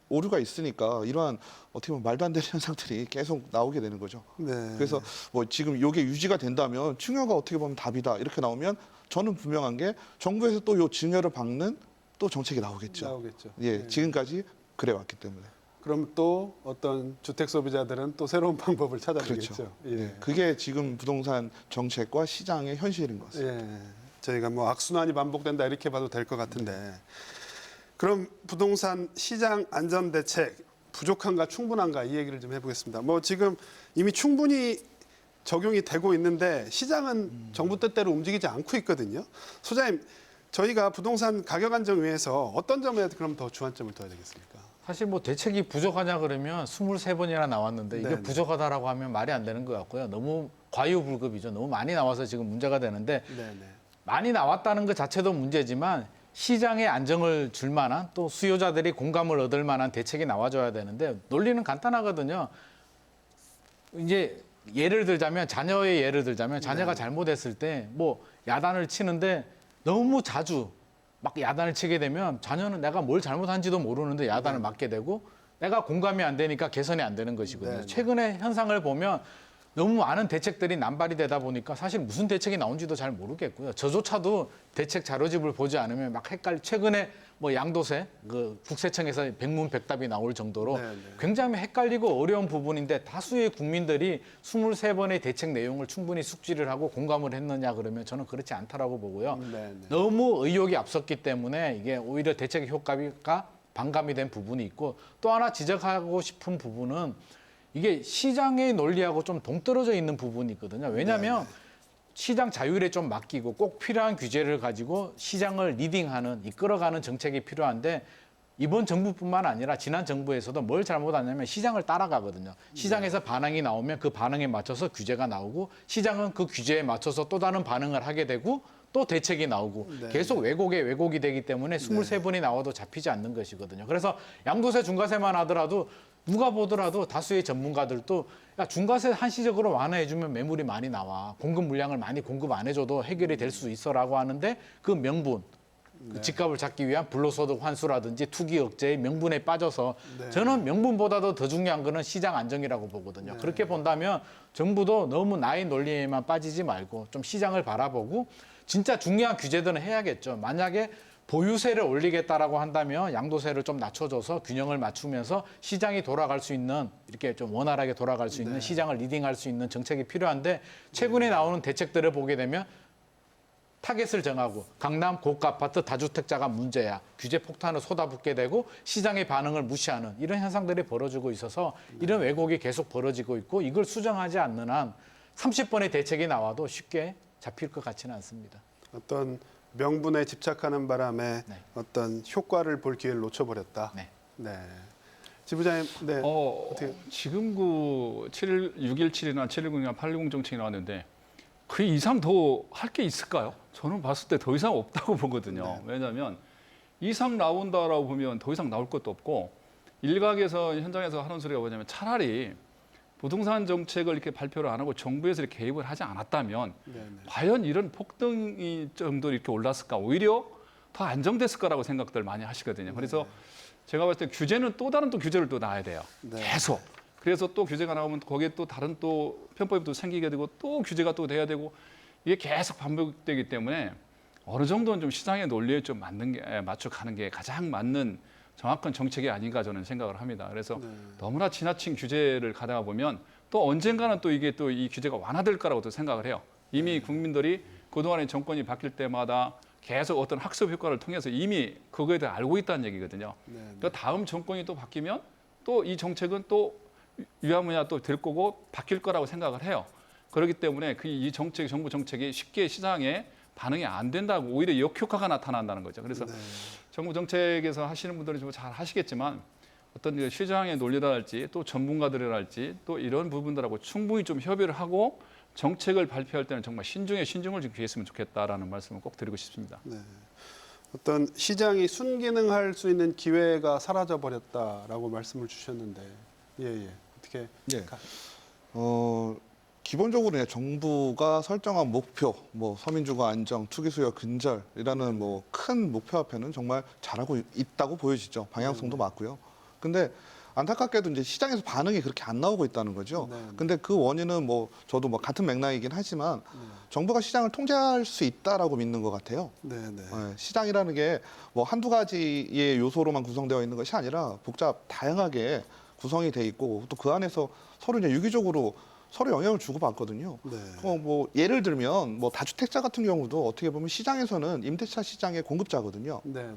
오류가 있으니까 이러한 어떻게 보면 말도 안 되는 현상들이 계속 나오게 되는 거죠. 네. 그래서 뭐 지금 이게 유지가 된다면 증여가 어떻게 보면 답이다 이렇게 나오면 저는 분명한 게 정부에서 또 요 증여를 막는 또 정책이 나오겠죠. 나오겠죠. 예, 네. 지금까지 그래 왔기 때문에. 그럼 또 어떤 주택 소비자들은 또 새로운 방법을 찾아내겠죠. 그렇죠. 예. 예, 그게 지금 부동산 정책과 시장의 현실인 것 같습니다. 예. 저희가 뭐 악순환이 반복된다 이렇게 봐도 될 것 같은데 그럼 부동산 시장 안전 대책 부족한가 충분한가 이 얘기를 좀 해보겠습니다. 뭐 지금 이미 충분히 적용이 되고 있는데 시장은 정부 뜻대로 움직이지 않고 있거든요. 소장님, 저희가 부동산 가격 안정위에서 어떤 점에 그럼 더 주안점을 둬야 되겠습니까? 사실 뭐 대책이 부족하냐 그러면 23번이나 나왔는데 이게 네네. 부족하다라고 하면 말이 안 되는 것 같고요. 너무 과유불급이죠. 너무 많이 나와서 지금 문제가 되는데 네네. 많이 나왔다는 것 자체도 문제지만 시장에 안정을 줄 만한 또 수요자들이 공감을 얻을 만한 대책이 나와줘야 되는데 논리는 간단하거든요. 이제 예를 들자면 자녀의 예를 들자면 자녀가 잘못했을 때 뭐 야단을 치는데 너무 자주 막 야단을 치게 되면 자녀는 내가 뭘 잘못한지도 모르는데 야단을 맞게 되고 내가 공감이 안 되니까 개선이 안 되는 것이거든요. 네. 최근에 현상을 보면 너무 많은 대책들이 남발이 되다 보니까 사실 무슨 대책이 나온지도 잘 모르겠고요. 저조차도 대책 자료집을 보지 않으면 막 최근에 뭐 양도세, 그 국세청에서 백문백답이 나올 정도로 네, 네. 굉장히 헷갈리고 어려운 부분인데 다수의 국민들이 23번의 대책 내용을 충분히 숙지를 하고 공감을 했느냐 그러면 저는 그렇지 않다라고 보고요. 네네. 너무 의욕이 앞섰기 때문에 이게 오히려 대책 효과가 반감이 된 부분이 있고 또 하나 지적하고 싶은 부분은 이게 시장의 논리하고 좀 동떨어져 있는 부분이 있거든요. 왜냐하면 시장 자율에 좀 맡기고 꼭 필요한 규제를 가지고 시장을 리딩하는, 이끌어가는 정책이 필요한데 이번 정부뿐만 아니라 지난 정부에서도 뭘 잘못하냐면 시장을 따라가거든요. 시장에서 반응이 나오면 그 반응에 맞춰서 규제가 나오고 시장은 그 규제에 맞춰서 또 다른 반응을 하게 되고 또 대책이 나오고 네. 계속 왜곡이 되기 때문에 23번이 나와도 잡히지 않는 것이거든요. 그래서 양도세 중과세만 하더라도 누가 보더라도 다수의 전문가들도 야, 중과세 한시적으로 완화해주면 매물이 많이 나와. 공급 물량을 많이 공급 안 해줘도 해결이 될 수 있어라고 하는데 그 명분, 그 집값을 잡기 위한 불로소득 환수라든지 투기 억제의 명분에 빠져서 네. 저는 명분보다도 더 중요한 거는 시장 안정이라고 보거든요. 그렇게 본다면 정부도 너무 나의 논리에만 빠지지 말고 좀 시장을 바라보고 진짜 중요한 규제들은 해야겠죠. 만약에 보유세를 올리겠다라고 한다면 양도세를 좀 낮춰줘서 균형을 맞추면서 시장이 돌아갈 수 있는 이렇게 좀 원활하게 돌아갈 수 있는 시장을 리딩할 수 있는 정책이 필요한데 최근에 나오는 대책들을 보게 되면 타겟을 정하고 강남 고가 아파트 다주택자가 문제야. 규제 폭탄을 쏟아붓게 되고 시장의 반응을 무시하는 이런 현상들이 벌어지고 있어서 이런 왜곡이 계속 벌어지고 있고 이걸 수정하지 않는 한 30번의 대책이 나와도 쉽게 잡힐 것 같지는 않습니다. 어떤 명분에 집착하는 바람에 네. 어떤 효과를 볼 기회를 놓쳐버렸다. 네. 네. 지부장님, 네. 어떻게- 지금 그 617이나 710이나 810 정책이 나왔는데 그 이상 더 할 게 있을까요? 저는 봤을 때 더 이상 없다고 보거든요. 왜냐하면 이상 나온다라고 보면 더 이상 나올 것도 없고 일각에서 현장에서 하는 소리가 뭐냐면 차라리 부동산 정책을 이렇게 발표를 안 하고 정부에서 이렇게 개입을 하지 않았다면 네네. 과연 이런 폭등이 정도 이렇게 올랐을까? 오히려 더 안정됐을 거라고 생각들 많이 하시거든요. 그래서 제가 봤을 때 규제는 또 다른 또 규제를 또 놔야 돼요. 네. 계속. 그래서 또 규제가 나오면 거기에 또 다른 또 편법이 또 생기게 되고 또 규제가 또 돼야 되고 이게 계속 반복되기 때문에 어느 정도는 좀 시장의 논리에 좀 맞는 게 맞춰 가는 게 가장 맞는 정확한 정책이 아닌가 저는 생각을 합니다. 그래서 네. 너무나 지나친 규제를 가다가 보면 또 언젠가는 또 이게 또 이 규제가 완화될 거라고 또 생각을 해요. 이미 국민들이 그동안의 정권이 바뀔 때마다 계속 어떤 학습 효과를 통해서 이미 그거에 대해 알고 있다는 얘기거든요. 네, 네. 그 다음 정권이 또 바뀌면 또 이 정책은 또 유야무야 또 될 거고 바뀔 거라고 생각을 해요. 그렇기 때문에 이 정책, 정부 정책이 쉽게 시장에 반응이 안 된다고 오히려 역효과가 나타난다는 거죠. 그래서 네. 정부 정책에서 하시는 분들은 좀 잘 하시겠지만 어떤 그 시장의 논리랄지 또 전문가들이랄지 또 이런 부분들하고 충분히 좀 협의를 하고 정책을 발표할 때는 정말 신중에 신중을 좀 기했으면 좋겠다라는 말씀을 꼭 드리고 싶습니다. 네. 어떤 시장이 순기능할 수 있는 기회가 사라져 버렸다라고 말씀을 주셨는데, 예. 어떻게? 예. 기본적으로 그냥 정부가 설정한 목표, 뭐 서민주거 안정, 투기 수요 근절이라는 뭐 큰 목표 앞에는 정말 잘하고 있다고 보여지죠. 방향성도 맞고요. 근데 안타깝게도 이제 시장에서 반응이 그렇게 안 나오고 있다는 거죠. 네. 근데 그 원인은 뭐 저도 뭐 같은 맥락이긴 하지만 정부가 시장을 통제할 수 있다라고 믿는 것 같아요. 네. 시장이라는 게 뭐 한두 가지의 요소로만 구성되어 있는 것이 아니라 다양하게 구성이 돼 있고 또 그 안에서 서로 이제 유기적으로 서로 영향을 주고받거든요. 네. 뭐 예를 들면 뭐 다주택자 같은 경우도 어떻게 보면 시장에서는 임대차 시장의 공급자거든요. 네.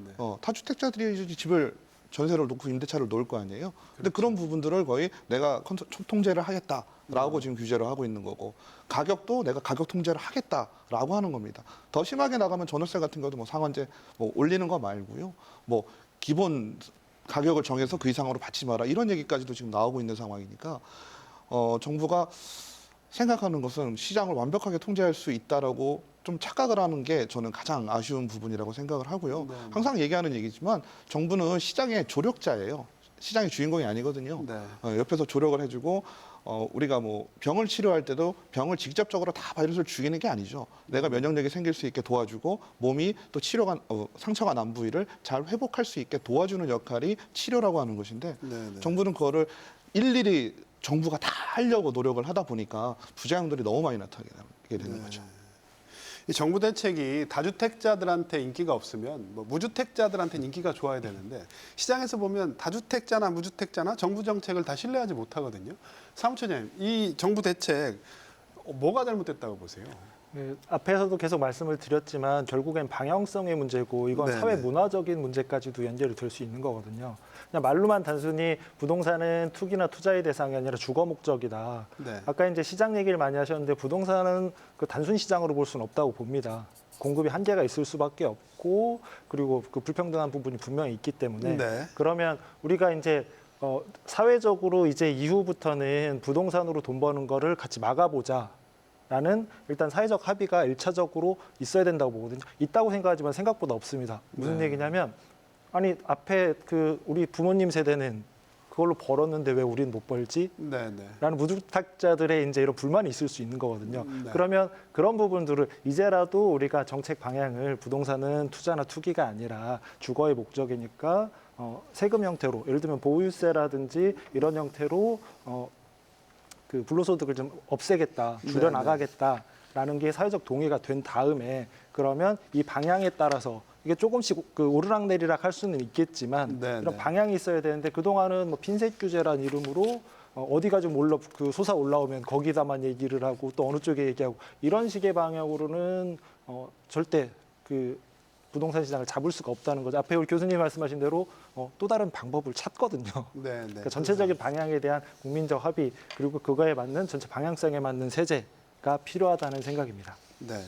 다주택자들이 집을 전세를 놓고 임대차를 놓을 거 아니에요. 근데 그런 부분들을 거의 내가 통제를 하겠다라고 지금 규제를 하고 있는 거고 가격도 내가 가격 통제를 하겠다라고 하는 겁니다. 더 심하게 나가면 전월세 같은 경우도 뭐 상한제 뭐 올리는 거 말고요. 뭐 기본 가격을 정해서 그 이상으로 받지 마라 이런 얘기까지도 지금 나오고 있는 상황이니까 정부가 생각하는 것은 시장을 완벽하게 통제할 수 있다라고 좀 착각을 하는 게 저는 가장 아쉬운 부분이라고 생각을 하고요. 네. 항상 얘기하는 얘기지만 정부는 시장의 조력자예요. 시장의 주인공이 아니거든요. 네. 옆에서 조력을 해주고 우리가 뭐 병을 치료할 때도 병을 직접적으로 다 바이러스를 죽이는 게 아니죠. 내가 면역력이 생길 수 있게 도와주고 몸이 또 상처가 난 부위를 잘 회복할 수 있게 도와주는 역할이 치료라고 하는 것인데 네. 정부는 그거를 일일이 정부가 다 하려고 노력을 하다 보니까 부작용들이 너무 많이 나타나게 되는 거죠. 이 정부 대책이 다주택자들한테 인기가 없으면 뭐 무주택자들한테 인기가 좋아야 되는데 시장에서 보면 다주택자나 무주택자나 정부 정책을 다 신뢰하지 못하거든요. 사무처장님, 이 정부 대책 뭐가 잘못됐다고 보세요? 네, 앞에서도 계속 말씀을 드렸지만 결국엔 방향성의 문제고 이건 네네. 사회 문화적인 문제까지도 연결이 될 수 있는 거거든요. 그냥 말로만 단순히 부동산은 투기나 투자의 대상이 아니라 주거 목적이다. 네. 아까 이제 시장 얘기를 많이 하셨는데 부동산은 그 단순 시장으로 볼 수는 없다고 봅니다. 공급이 한계가 있을 수밖에 없고 그리고 그 불평등한 부분이 분명히 있기 때문에 네. 그러면 우리가 이제 사회적으로 이제 이후부터는 부동산으로 돈 버는 거를 같이 막아보자. 라는 일단 사회적 합의가 1차적으로 있어야 된다고 보거든요. 있다고 생각하지만 생각보다 없습니다. 무슨 네. 얘기냐면 아니 앞에 그 우리 부모님 세대는 그걸로 벌었는데 왜 우리는 못 벌지? 네. 라는 무주택자들의 이제 이런 불만이 있을 수 있는 거거든요. 네. 그러면 그런 부분들을 이제라도 우리가 정책 방향을 부동산은 투자나 투기가 아니라 주거의 목적이니까 세금 형태로 예를 들면 보유세라든지 이런 형태로 그 불로소득을 좀 없애겠다, 줄여나가겠다라는 게 사회적 동의가 된 다음에 그러면 이 방향에 따라서 이게 조금씩 그 오르락내리락 할 수는 있겠지만 네, 이런 네. 방향이 있어야 되는데 그동안은 뭐 핀셋 규제란 이름으로 어디가 좀 솟아 올라오면 거기다만 얘기를 하고 또 어느 쪽에 얘기하고 이런 식의 방향으로는 절대 그 부동산 시장을 잡을 수가 없다는 거죠. 앞에 우리 교수님 말씀하신 대로 또 다른 방법을 찾거든요. 네. 그러니까 전체적인 방향에 대한 국민적 합의 그리고 그거에 맞는 전체 방향성에 맞는 세제가 필요하다는 생각입니다. 네.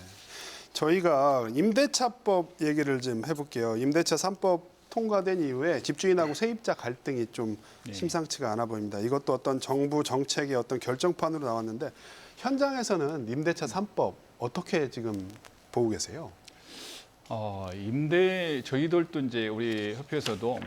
저희가 임대차법 얘기를 좀 해볼게요. 임대차 3법 통과된 이후에 집주인하고 세입자 갈등이 좀 심상치가 않아 보입니다. 이것도 어떤 정부 정책의 어떤 결정판으로 나왔는데 현장에서는 임대차 3법 어떻게 지금 보고 계세요? 저희들도 이제 우리 협회에서도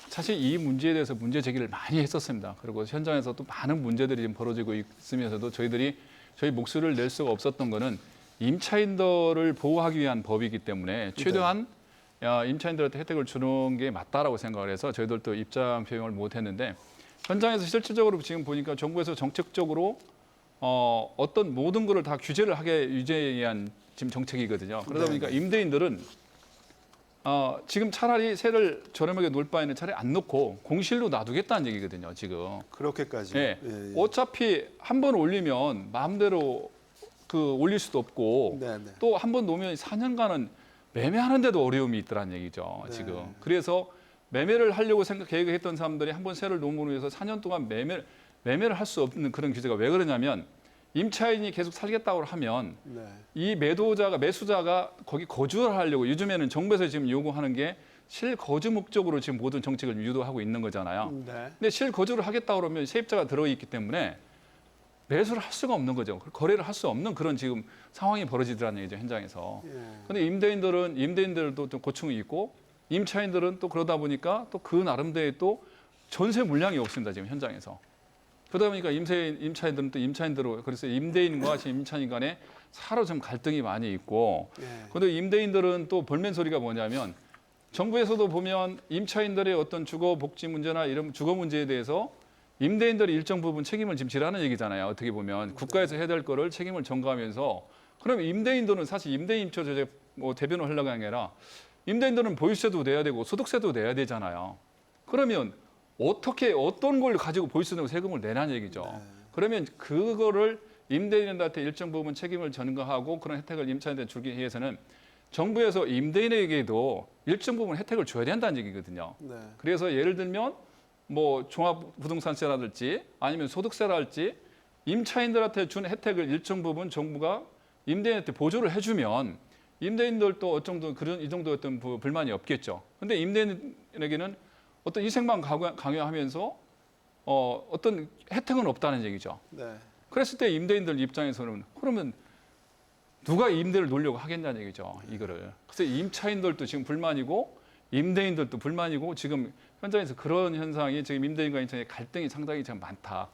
사실 이 문제에 대해서 문제 제기를 많이 했었습니다. 그리고 현장에서도 많은 문제들이 지금 벌어지고 있으면서도 저희 목소리를 낼 수가 없었던 거는 임차인들을 보호하기 위한 법이기 때문에 최대한 임차인들한테 혜택을 주는 게 맞다라고 생각을 해서 저희들도 입장 표명을 못 했는데 현장에서 실질적으로 지금 보니까 정부에서 정책적으로 어떤 모든 거를 다 규제에 의한 지금 정책이거든요. 그러다 보니까 임대인들은 지금 차라리 세를 저렴하게 놓을 바에는 차라리 안 놓고 공실로 놔두겠다는 얘기거든요. 지금. 그렇게까지. 예. 예, 예. 어차피 한 번 올리면 마음대로 그 올릴 수도 없고 네, 네. 또 한 번 놓으면 4년간은 매매하는데도 어려움이 있더란 얘기죠. 네. 지금. 그래서 매매를 하려고 계획했던 사람들이 한 번 세를 놓음으로 해서 4년 동안 매매를 할 수 없는 그런 규제가 왜 그러냐면 임차인이 계속 살겠다고 하면 네. 이 매수자가 거기 거주를 하려고 요즘에는 정부에서 지금 요구하는 게 실거주 목적으로 지금 모든 정책을 유도하고 있는 거잖아요. 네. 근데 실거주를 하겠다 그러면 세입자가 들어있기 때문에 매수를 할 수가 없는 거죠. 거래를 할 수 없는 그런 지금 상황이 벌어지더라는 얘기죠, 현장에서. 예. 근데 임대인들도 좀 고충이 있고 임차인들은 또 그러다 보니까 또 그 나름대로의 또 전세 물량이 없습니다, 지금 현장에서. 그러다 보니까 임차인들은 또 임차인대로 그래서 임대인과 지금 임차인 간에 서로 좀 갈등이 많이 있고 예. 그런데 임대인들은 또 볼멘 소리가 뭐냐면 정부에서도 보면 임차인들의 어떤 주거 복지 문제나 이런 주거 문제에 대해서 임대인들이 일정 부분 책임을 지금 지라는 얘기잖아요. 어떻게 보면 국가에서 해야 될 거를 책임을 전가하면서 그럼 임대인들은 사실 임대인 임차 조제 대변을 하려고 하는 게 아니라 임대인들은 보유세도 내야 되고 소득세도 내야 되잖아요. 그러면 어떤 걸 가지고 보유세 내고 세금을 내라는 얘기죠. 그러면 그거를 임대인한테 일정 부분 책임을 전가하고 그런 혜택을 임차인한테 주기 위해서는 정부에서 임대인에게도 일정 부분 혜택을 줘야 된다는 얘기거든요. 네. 그래서 예를 들면 뭐 종합부동산세라든지 아니면 소득세랄지 임차인들한테 준 혜택을 일정 부분 정부가 임대인한테 보조를 해주면 임대인들도 어떤 정도 이 정도 어떤 불만이 없겠죠. 근데 임대인에게는 어떤 희생만 강요하면서 어떤 혜택은 없다는 얘기죠. 네. 그랬을 때 임대인들 입장에서는 그러면 누가 임대를 놓으려고 하겠냐는 얘기죠. 이거를. 그래서 임차인들도 지금 불만이고 임대인들도 불만이고 지금 현장에서 그런 현상이 지금 임대인과 임차인의 갈등이 상당히 지금 많다.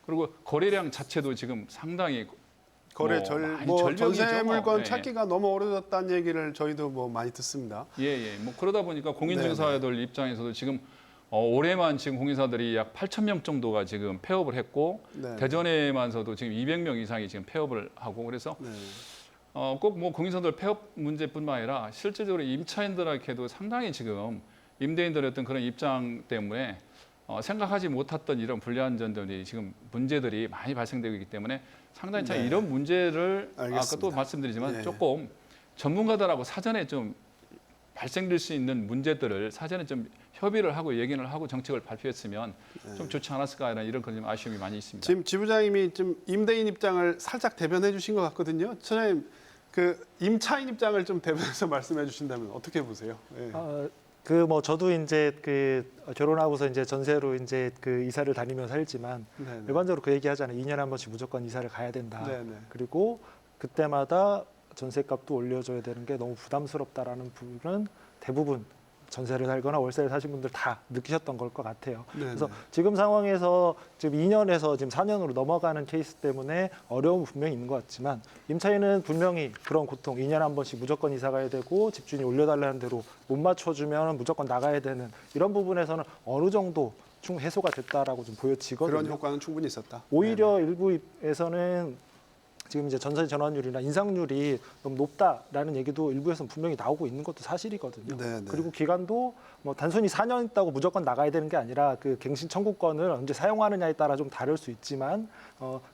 그리고 거래량 자체도 지금 상당히 거래 많이 전세 절벽이죠. 물건 예. 찾기가 너무 어려졌다는 얘기를 저희도 뭐 많이 듣습니다. 예. 뭐 그러다 보니까 공인중개사들 입장에서도 지금 올해만 지금 공인사들이 약 8,000명 정도가 지금 폐업을 했고 네. 대전에만서도 지금 200명 이상이 지금 폐업을 하고 그래서 네. 꼭 뭐 공인사들 폐업 문제뿐만 아니라 실제적으로 임차인들에게도 상당히 지금 임대인들의 어떤 그런 입장 때문에 생각하지 못했던 이런 불리한 점들이 지금 문제들이 많이 발생되고 있기 때문에 상당히 참 네. 이런 문제를 알겠습니다. 아까 또 말씀드리지만 예. 조금 전문가들하고 사전에 좀 발생될 수 있는 문제들을 사전에 좀 협의를 하고 얘기를 하고 정책을 발표했으면 좀 좋지 않았을까 이런 그런 아쉬움이 많이 있습니다. 지금 지부장님이 좀 임대인 입장을 살짝 대변해 주신 것 같거든요. 처장님 그 임차인 입장을 좀 대변해서 말씀해 주신다면 어떻게 보세요? 예. 저도 이제 결혼하고서 이제 전세로 이제 이사를 다니며 살지만 네네. 일반적으로 그 얘기 하잖아요. 2년에 한 번씩 무조건 이사를 가야 된다. 네네. 그리고 그때마다 전세값도 올려줘야 되는 게 너무 부담스럽다라는 부분은 대부분 전세를 살거나 월세를 사신 분들 다 느끼셨던 걸 것 같아요. 네네. 그래서 지금 상황에서 지금 2년에서 지금 4년으로 넘어가는 케이스 때문에 어려움은 분명히 있는 것 같지만 임차인은 분명히 그런 고통 2년에 한 번씩 무조건 이사 가야 되고 집주인이 올려달라는 대로 못 맞춰주면 무조건 나가야 되는 이런 부분에서는 어느 정도 충분히 해소가 됐다라고 좀 보여지거든요. 그런 효과는 충분히 있었다. 오히려 일부에서는 지금 이제 전세 전환율이나 인상률이 너무 높다라는 얘기도 일부에서는 분명히 나오고 있는 것도 사실이거든요. 네네. 그리고 기간도 뭐 단순히 4년 있다고 무조건 나가야 되는 게 아니라 그 갱신 청구권을 언제 사용하느냐에 따라 좀 다를 수 있지만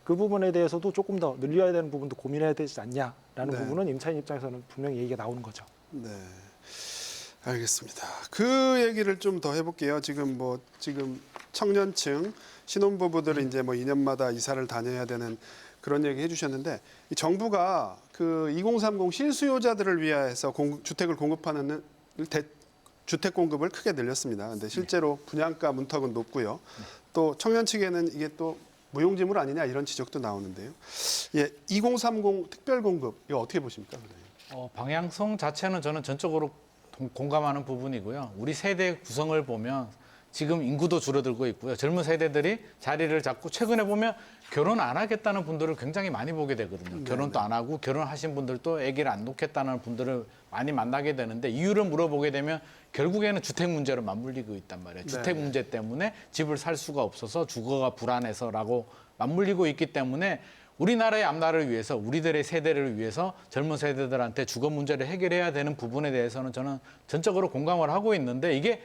그 부분에 대해서도 조금 더 늘려야 되는 부분도 고민해야 되지 않냐라는 네. 부분은 임차인 입장에서는 분명히 얘기가 나오는 거죠. 네. 알겠습니다. 그 얘기를 좀 더 해볼게요. 지금 청년층 신혼부부들은 이제 뭐 2년마다 이사를 다녀야 되는 그런 얘기 해주셨는데 이 정부가 그 2030 실수요자들을 위해서 주택을 공급하는 주택 공급을 크게 늘렸습니다. 근데 실제로 분양가 문턱은 높고요. 또 청년 측에는 이게 또 무용지물 아니냐 이런 지적도 나오는데요. 예, 2030 특별 공급 이거 어떻게 보십니까? 방향성 자체는 저는 전적으로 공감하는 부분이고요. 우리 세대 구성을 보면 지금 인구도 줄어들고 있고요. 젊은 세대들이 자리를 잡고 최근에 보면 결혼 안 하겠다는 분들을 굉장히 많이 보게 되거든요. 결혼도 안 하고 결혼하신 분들도 아기를 안 놓겠다는 분들을 많이 만나게 되는데 이유를 물어보게 되면 결국에는 주택 문제로 맞물리고 있단 말이에요. 주택 문제 때문에 집을 살 수가 없어서 주거가 불안해서라고 맞물리고 있기 때문에 우리나라의 앞날을 위해서 우리들의 세대를 위해서 젊은 세대들한테 주거 문제를 해결해야 되는 부분에 대해서는 저는 전적으로 공감을 하고 있는데 이게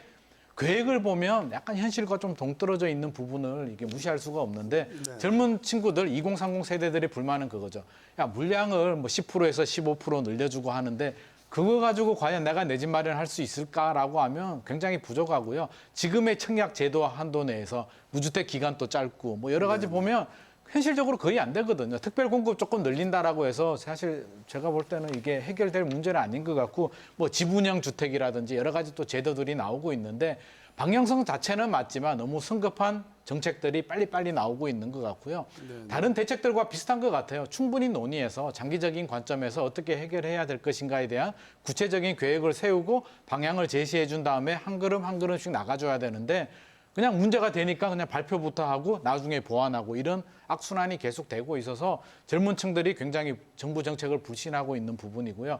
계획을 보면 약간 현실과 좀 동떨어져 있는 부분을 이게 무시할 수가 없는데 젊은 친구들 2030 세대들의 불만은 그거죠. 야, 물량을 뭐 10%에서 15% 늘려주고 하는데 그거 가지고 과연 내가 내 집 마련할 수 있을까라고 하면 굉장히 부족하고요. 지금의 청약 제도 한도 내에서 무주택 기간도 짧고 뭐 여러 가지 보면 현실적으로 거의 안 되거든요. 특별 공급 조금 늘린다라고 해서 사실 제가 볼 때는 이게 해결될 문제는 아닌 것 같고 뭐 지분형 주택이라든지 여러 가지 또 제도들이 나오고 있는데 방향성 자체는 맞지만 너무 성급한 정책들이 빨리빨리 나오고 있는 것 같고요. 다른 대책들과 비슷한 것 같아요. 충분히 논의해서 장기적인 관점에서 어떻게 해결해야 될 것인가에 대한 구체적인 계획을 세우고 방향을 제시해 준 다음에 한 걸음 한 걸음씩 나가줘야 되는데 그냥 문제가 되니까 그냥 발표부터 하고 나중에 보완하고 이런 악순환이 계속되고 있어서 젊은 층들이 굉장히 정부 정책을 불신하고 있는 부분이고요.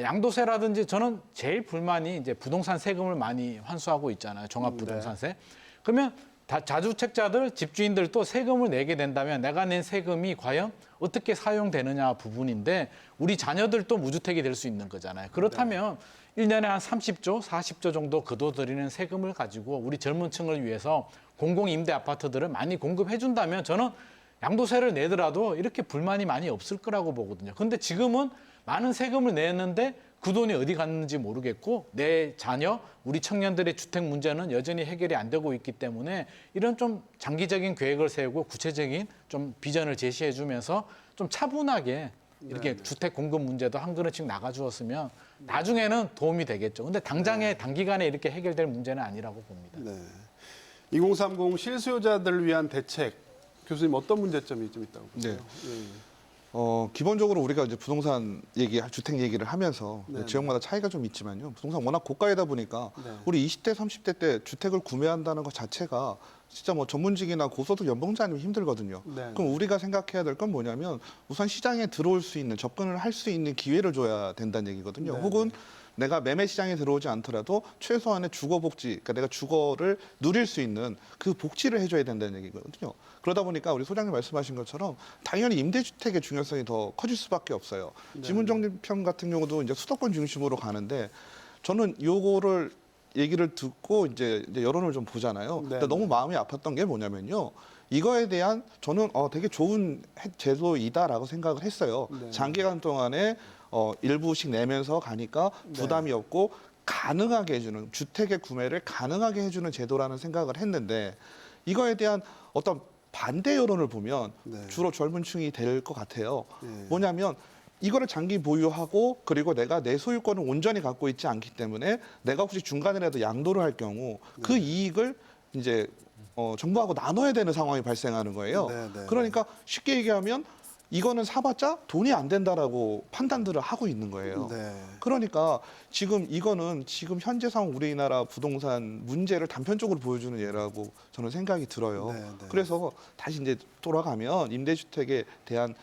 양도세라든지 저는 제일 불만이 이제 부동산 세금을 많이 환수하고 있잖아요. 종합부동산세. 그러면 자주택자들, 집주인들도 세금을 내게 된다면 내가 낸 세금이 과연 어떻게 사용되느냐 부분인데 우리 자녀들도 무주택이 될 수 있는 거잖아요. 그렇다면 1년에 한 30조, 40조 정도 거둬들이는 세금을 가지고 우리 젊은 층을 위해서 공공임대 아파트들을 많이 공급해 준다면 저는 양도세를 내더라도 이렇게 불만이 많이 없을 거라고 보거든요. 근데 지금은 많은 세금을 내는데 그 돈이 어디 갔는지 모르겠고 내 자녀, 우리 청년들의 주택 문제는 여전히 해결이 안 되고 있기 때문에 이런 좀 장기적인 계획을 세우고 구체적인 좀 비전을 제시해 주면서 좀 차분하게 이렇게 주택 공급 문제도 한 그릇씩 나가주었으면 나중에는 도움이 되겠죠. 근데 당장에 단기간에 이렇게 해결될 문제는 아니라고 봅니다. 2030 실수요자들을 위한 대책, 교수님 어떤 문제점이 좀 있다고 보세요? 기본적으로 우리가 이제 부동산 얘기, 주택 얘기를 하면서 지역마다 차이가 좀 있지만요. 부동산 워낙 고가이다 보니까 우리 20대, 30대 때 주택을 구매한다는 것 자체가 진짜 뭐 전문직이나 고소득 연봉자면 힘들거든요. 그럼 우리가 생각해야 될 건 뭐냐면 우선 시장에 들어올 수 있는, 접근을 할 수 있는 기회를 줘야 된다는 얘기거든요. 혹은 내가 매매 시장에 들어오지 않더라도 최소한의 주거 복지, 그러니까 내가 주거를 누릴 수 있는 그 복지를 해줘야 된다는 얘기거든요. 그러다 보니까 우리 소장님 말씀하신 것처럼 당연히 임대주택의 중요성이 더 커질 수밖에 없어요. 지문정리편 같은 경우도 이제 수도권 중심으로 가는데 저는 요거를 얘기를 듣고 이제 여론을 좀 보잖아요. 근데 너무 마음이 아팠던 게 뭐냐면요. 이거에 대한 저는 되게 좋은 제도이다라고 생각을 했어요. 장기간 동안에 일부씩 내면서 가니까 부담이 없고 가능하게 해주는, 주택의 구매를 가능하게 해주는 제도라는 생각을 했는데 이거에 대한 어떤 반대 여론을 보면 주로 젊은 층이 될 것 같아요. 뭐냐면 이거를 장기 보유하고 그리고 내가 내 소유권을 온전히 갖고 있지 않기 때문에 내가 혹시 중간에라도 양도를 할 경우 그 이익을 이제 정부하고 나눠야 되는 상황이 발생하는 거예요. 그러니까 쉽게 얘기하면 이거는 사봤자 돈이 안 된다라고 판단들을 하고 있는 거예요. 그러니까 지금 이거는 지금 현재 상황 우리나라 부동산 문제를 단편적으로 보여주는 예라고 저는 생각이 들어요. 그래서 다시 이제 돌아가면 임대주택에 대한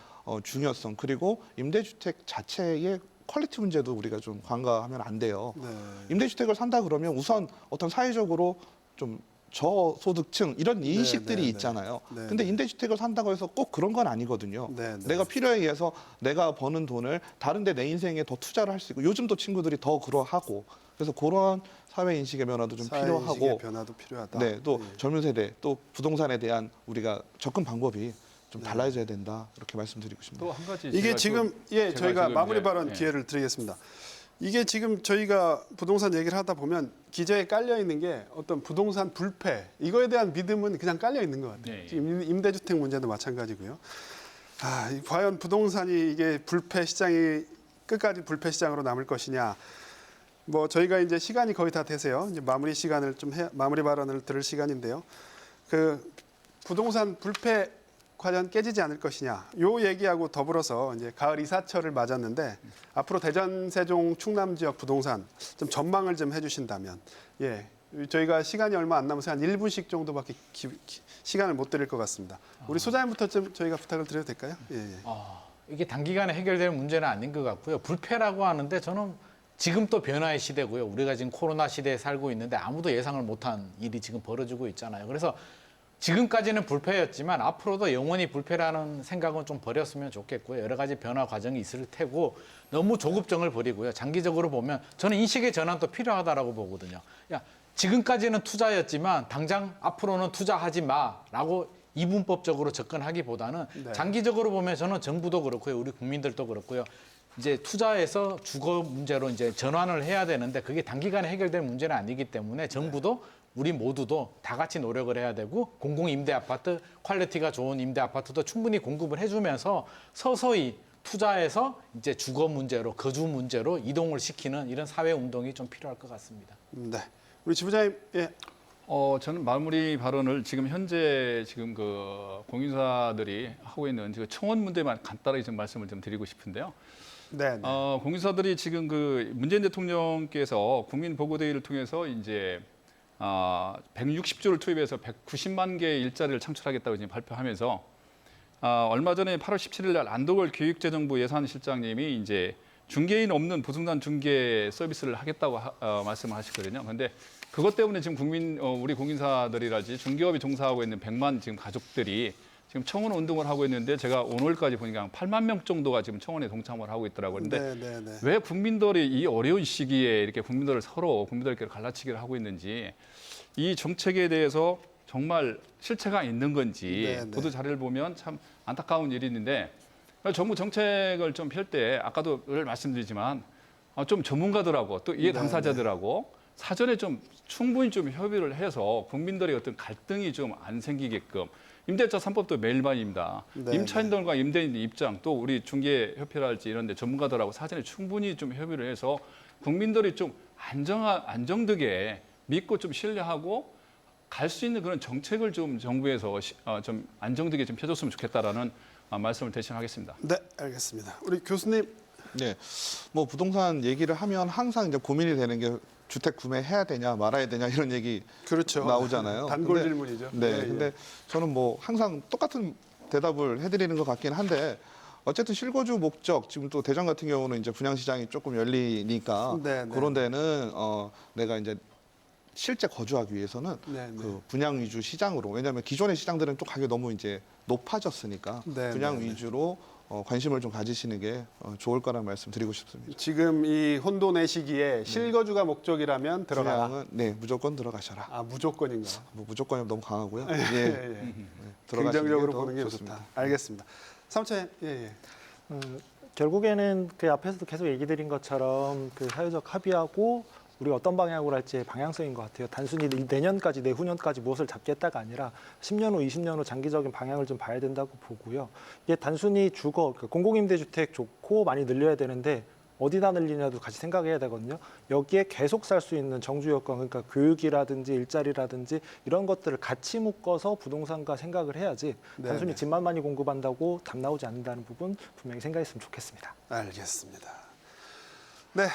중요성 그리고 임대주택 자체의 퀄리티 문제도 우리가 좀 관가하면 안 돼요. 임대주택을 산다 그러면 우선 어떤 사회적으로 좀 저소득층 이런 인식들이 있잖아요. 근데 임대주택을 산다고 해서 꼭 그런 건 아니거든요. 내가 필요에 의해서 내가 버는 돈을 다른 데 내 인생에 더 투자를 할 수 있고 요즘도 친구들이 더 그러하고 그래서 그런 사회 인식의 변화도 좀 필요하고 인식의 변화도 필요하다. 또 젊은 세대 또 부동산에 대한 우리가 접근 방법이 좀 달라져야 된다. 이렇게 말씀드리고 싶습니다. 또 한 가지 이게 지금 저희가 지금 마무리 이제, 발언 기회를 드리겠습니다. 이게 지금 저희가 부동산 얘기를 하다 보면 기저에 깔려 있는 게 어떤 부동산 불패 이거에 대한 믿음은 그냥 깔려 있는 것 같아요. 지금 임대주택 문제도 마찬가지고요. 과연 부동산이 이게 불패 시장이 끝까지 불패 시장으로 남을 것이냐. 뭐 저희가 이제 시간이 거의 다 되세요. 이제 마무리 시간을 좀 마무리 발언을 들을 시간인데요. 그 부동산 불패 과연 깨지지 않을 것이냐. 요 얘기하고 더불어서 이제 가을 이사철을 맞았는데 앞으로 대전, 세종, 충남 지역 부동산 좀 전망을 좀 해주신다면 저희가 시간이 얼마 안 남아서 한 1분씩 정도밖에 시간을 못 드릴 것 같습니다. 우리 소장님부터 좀 저희가 부탁을 드려도 될까요? 이게 단기간에 해결될 문제는 아닌 것 같고요. 불패라고 하는데 저는 지금 또 변화의 시대고요. 우리가 지금 코로나 시대에 살고 있는데 아무도 예상을 못한 일이 지금 벌어지고 있잖아요. 그래서 지금까지는 불패였지만 앞으로도 영원히 불패라는 생각은 좀 버렸으면 좋겠고요. 여러 가지 변화 과정이 있을 테고 너무 조급증을 버리고요. 장기적으로 보면 저는 인식의 전환도 필요하다라고 보거든요. 야, 지금까지는 투자였지만 당장 앞으로는 투자하지 마라고 이분법적으로 접근하기보다는 장기적으로 보면 저는 정부도 그렇고요. 우리 국민들도 그렇고요. 이제 투자해서 주거 문제로 이제 전환을 해야 되는데 그게 단기간에 해결될 문제는 아니기 때문에 정부도 우리 모두도 다 같이 노력을 해야 되고 공공 임대 아파트, 퀄리티가 좋은 임대 아파트도 충분히 공급을 해주면서 서서히 투자해서 이제 주거 문제로, 거주 문제로 이동을 시키는 이런 사회 운동이 좀 필요할 것 같습니다. 네. 우리 지부장님, 예. 저는 마무리 발언을 지금 현재 지금 그 공인사들이 하고 있는 지금 청원 문제만 간단하게 좀 말씀을 좀 드리고 싶은데요. 네. 네. 공인사들이 지금 그 문재인 대통령께서 국민보고대회를 통해서 이제 160조를 투입해서 190만 개의 일자리를 창출하겠다고 지금 발표하면서 얼마 전에 8월 17일 날 안도걸 교육재정부 예산실장님이 이제 중개인 없는 부동산 중개 서비스를 하겠다고 말씀을 하셨거든요. 그런데 그것 때문에 지금 우리 공인사들이라지 중개업에 종사하고 있는 100만 지금 가족들이 지금 청원 운동을 하고 있는데 제가 오늘까지 보니까 8만 명 정도가 지금 청원에 동참을 하고 있더라고요. 그런데 왜 국민들이 이 어려운 시기에 이렇게 국민들끼리 갈라치기를 하고 있는지 이 정책에 대해서 정말 실체가 있는 건지 보도 자료를 보면 참 안타까운 일이 있는데 정부 정책을 좀 펼 때 아까도 늘 말씀드리지만 좀 전문가들하고 또 이해 당사자들하고 사전에 좀 충분히 좀 협의를 해서 국민들의 어떤 갈등이 좀 안 생기게끔 임대차 3법도 매일반입니다. 임차인들과 임대인 입장 또 우리 중개협회랄지 이런 데 전문가들하고 사전에 충분히 좀 협의를 해서 국민들이 좀 안정되게 믿고 좀 신뢰하고 갈 수 있는 그런 정책을 좀 정부에서 좀 안정되게 좀 펴줬으면 좋겠다라는 말씀을 대신하겠습니다. 네, 알겠습니다. 우리 교수님. 네, 뭐 부동산 얘기를 하면 항상 이제 고민이 되는 게 주택 구매해야 되냐 말아야 되냐 이런 얘기 그렇죠. 나오잖아요. 단골 근데, 질문이죠. 네, 예, 예. 근데 저는 뭐 항상 똑같은 대답을 해드리는 것 같긴 한데 어쨌든 실거주 목적 지금 또 대전 같은 경우는 이제 분양 시장이 조금 열리니까 네, 네. 그런 데는 내가 이제 실제 거주하기 위해서는 네, 네. 그 분양 위주 시장으로 왜냐하면 기존의 시장들은 또 가격이 너무 이제 높아졌으니까 네, 분양 네, 네. 위주로 관심을 좀 가지시는 게 좋을 거라는 말씀 드리고 싶습니다. 지금 이 혼돈의 시기에 실거주가 목적이라면 들어가라. 분양은 네 무조건 들어가셔라. 아, 무조건인가? 뭐 무조건이 너무 강하고요. 예, 예, 예. 들어가시는 긍정적으로 더 보는 게 좋습니다. 좋다. 알겠습니다. 사무처님, 예, 예. 결국에는 그 앞에서도 계속 얘기 드린 것처럼 그 사회적 합의하고 우리가 어떤 방향으로 할지의 방향성인 것 같아요. 단순히 내년까지, 내후년까지 무엇을 잡겠다가 아니라 10년 후, 20년 후 장기적인 방향을 좀 봐야 된다고 보고요. 이게 단순히 그러니까 공공임대주택 좋고 많이 늘려야 되는데 어디다 늘리냐도 같이 생각해야 되거든요. 여기에 계속 살 수 있는 정주 여건, 그러니까 교육이라든지 일자리라든지 이런 것들을 같이 묶어서 부동산과 생각을 해야지 단순히 집만 많이 공급한다고 답 나오지 않는다는 부분 분명히 생각했으면 좋겠습니다. 알겠습니다. 네.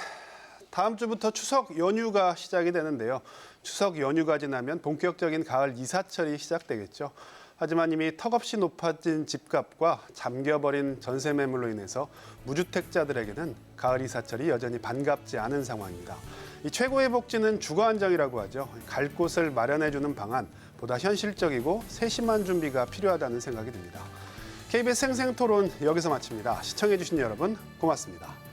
다음 주부터 추석 연휴가 시작이 되는데요. 추석 연휴가 지나면 본격적인 가을 이사철이 시작되겠죠. 하지만 이미 턱없이 높아진 집값과 잠겨버린 전세 매물로 인해서 무주택자들에게는 가을 이사철이 여전히 반갑지 않은 상황입니다. 이 최고의 복지는 주거 안정이라고 하죠. 갈 곳을 마련해주는 방안, 보다 현실적이고 세심한 준비가 필요하다는 생각이 듭니다. KBS 생생토론 여기서 마칩니다. 시청해주신 여러분 고맙습니다.